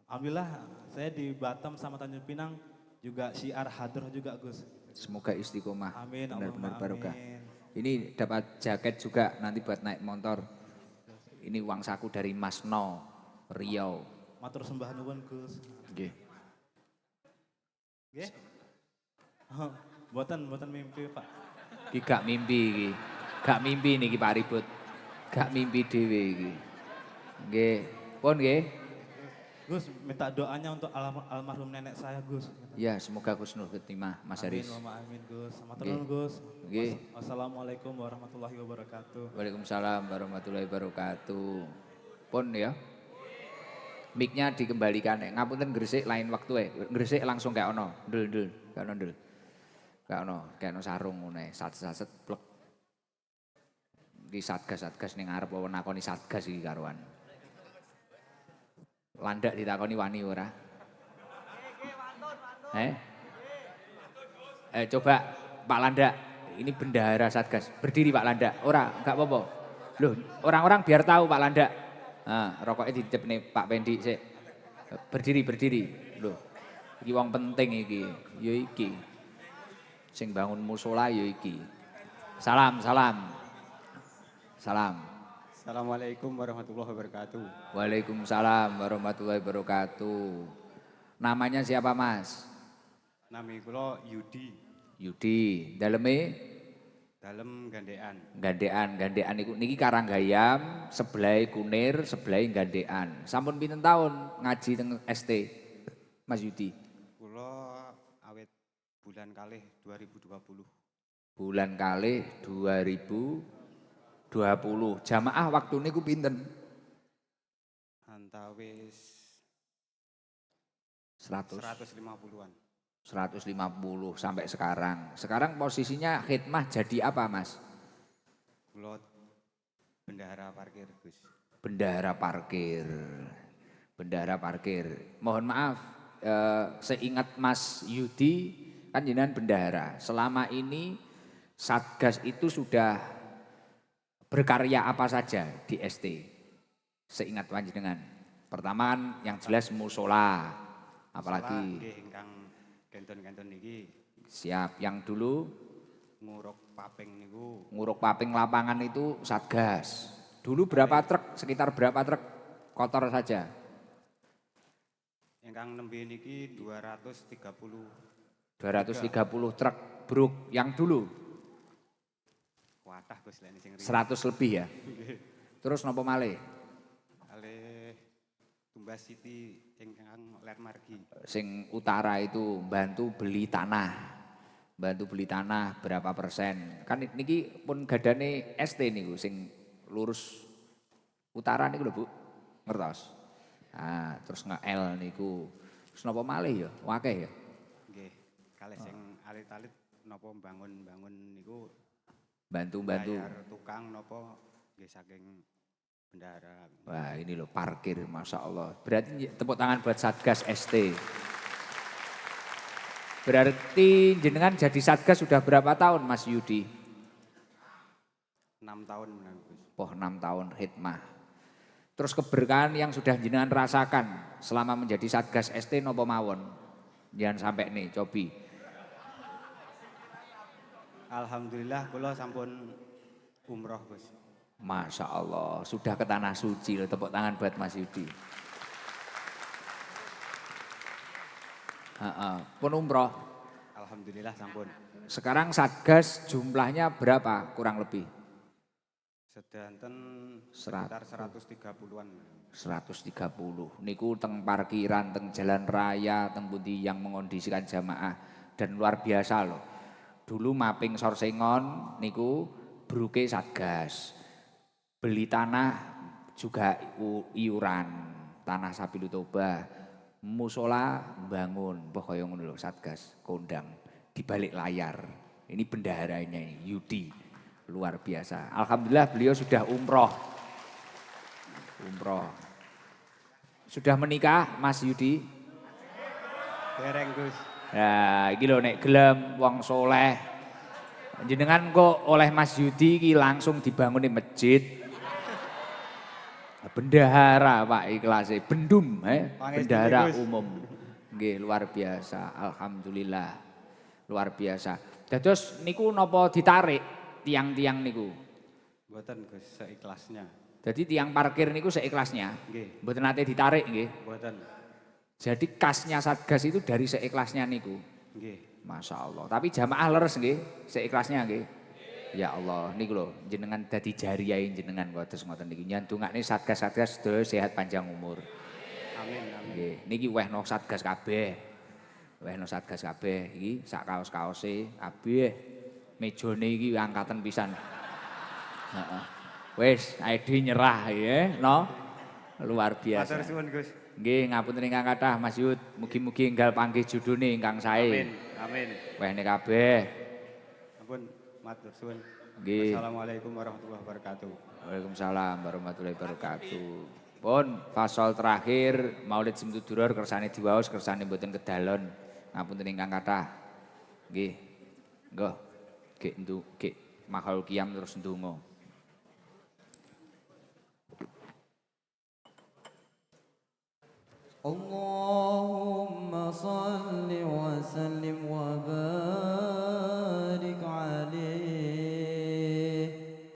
Alhamdulillah saya di Batam sama Tanjung Pinang juga syiar hadroh juga Gus. Semoga istiqomah. Amin. Benar-benar Allahumma barokah. amin. Ini dapat jaket juga nanti buat naik motor. Ini uang saku dari Mas No, Riau. Matur sembah nuwun Gus. Nggih. Nggih. Oh, buatan mimpi Pak. Iki gak mimpi iki. Gak mimpi niki Pak Ribut. Gak mimpi dhewe iki. Nggih. Pun nggih. Gus, minta doanya untuk almarhum nenek saya Gus. Ya, semoga husnul khotimah Mas Amin, Haris. Allahumma amin Gus. Matur Nggih. nuwun Gus. Nggih. Wassalamualaikum warahmatullahi wabarakatuh. Waalaikumsalam warahmatullahi wabarakatuh. Pun ya. Mic-nya dikembalikan. Ngapunten Gresik lain waktu Gresik langsung gak ono. Ndul. Gak ono ndul. Gak ono sarung ngono sat-sat plek. Iki satgas ning arep apa nakoni satgas iki karuan. Landak ditakoni wani ora? Coba Pak Landak, ini bendahara Satgas. Berdiri Pak Landak. Ora, enggak apa-apa. Loh, orang-orang biar tahu Pak Landak. Nah, rokoknya dititip nih Pak Pendi sik. Berdiri. Loh, iki wong penting iki. Ya iki. Sing bangun musola ya iki. Salam. Assalamualaikum warahmatullahi wabarakatuh. Waalaikumsalam warahmatullahi wabarakatuh. Namanya siapa Mas? Nami kula Yudi. Daleme? dalem gandean. Gandean niku niki Karanggayam, sebelah Kunir, sebelah Gandean. Sampun pinten tahun ngaji teng ST Mas Yudi? Kula awet bulan kalih 2020. Bulan kalih 2020. Jamaah waktu niku pinten? Antawis 100. 150-an. 150 sampai sekarang. Sekarang posisinya khidmah jadi apa Mas? Kula bendahara parkir, Gus. Bendahara parkir. Mohon maaf, seingat Mas Yudi kan jenengan bendahara. Selama ini Satgas itu sudah berkarya apa saja di ST? Seingat panjenengan. Pertama kan yang jelas musola, apalagi Nggih ingkang kenton-kenton niki siap. Yang dulu nguruk paping niku nguruk paping lapangan itu Satgas. Dulu berapa truk? Sekitar berapa truk kotor saja? ingkang nembe niki 230. 230 truk bruk yang dulu Kuatah Gus lek sing 100 lebih ya. Terus nopo malih? kalih Tumbas City ingkang ler margi. Sing utara itu bantu beli tanah berapa persen? Kan niki pun gadane ST niku sing lurus utara niku lho Bu. Ngertos? Nah, terus nge-L niku. Terus napa malih ya? Wakeh ya. Nggih, kalih sing alit-alit napa bangun-bangun niku Bantu. bayar tukang napa nggih saking bendahara. Wah, ini loh parkir, Masya Allah. Berarti tepuk tangan buat Satgas ST. Berarti jenengan jadi Satgas sudah berapa tahun Mas Yudi? 6 tahun menang Gus. 6 tahun khidmah. Terus keberkahan yang sudah jenengan rasakan selama menjadi Satgas ST nopo mawon? Jangan sampai nih, cobi. Alhamdulillah kula sampun umroh Gus. Masya Allah, sudah ke tanah suci loh, tepuk tangan buat Mas Yudi. Heeh, pun umroh. Alhamdulillah sampun. Sekarang Satgas jumlahnya berapa kurang lebih? Sedanten Serat. sekitar 130-an. 130. Niku teng parkiran, teng jalan raya, teng pundi yang mengondisikan jamaah dan luar biasa loh. Dulu mapping Sorsengon niku bruke Satgas. Beli tanah juga iuran, tanah Sabilu Toba. Musola bangun, pokoknya ngono lho Satgas, kondang di balik layar. Ini bendaharanya Yudi, luar biasa. Alhamdulillah beliau sudah umroh. Umroh. Sudah menikah Mas Yudi? Dereng Gus. Ya, iki lho nek gelem wong soleh. Jenengan kok oleh Mas Yudi iki langsung dibangunin masjid. Bendahara Pak ikhlase, bendum bendahara umum. Nggih luar biasa, alhamdulillah. Luar biasa. Dados niku napa ditarik tiang-tiang niku? Mboten Gus, seikhlasnya. Jadi tiang parkir niku seikhlasnya. Nggih. Mboten nate ditarik nggih. Mboten. Jadi kasnya Satgas itu dari seikhlasnya niku. Nggih. Masya Allah. Tapi jamaah leres nggih, seikhlasnya nggih. Ya Allah, niku lho jenengan dadi jariyahe jenengan kados ngoten niki. Nyandungane Satgas-satgas sedaya sehat panjang umur. Amin amin. Nggih, niki wehno Satgas kabeh. Wehno Satgas kabeh iki sak kaos-kaose kabeh. Mejane iki angkatan pisan. Heeh. Wis, ID nyerah ya, no. Luar biasa. Matur suwun Gus. Nggih, ngapunten ingkang kathah Mas Yud. Mugi-mugi enggal panggih judune ingkang sae. Amin amin. Wehne kabeh. Ampun matur suwun. Nggih. Assalamualaikum warahmatullahi wabarakatuh. Waalaikumsalam warahmatullahi wabarakatuh. Pun fasal terakhir Maulid Simtudurur kersane diwaos kersane mboten kedalon. Ngapunten ingkang kathah. Nggih. Nggih. Nggih makhluk kiam terus ndonga. اللهم صل وسلم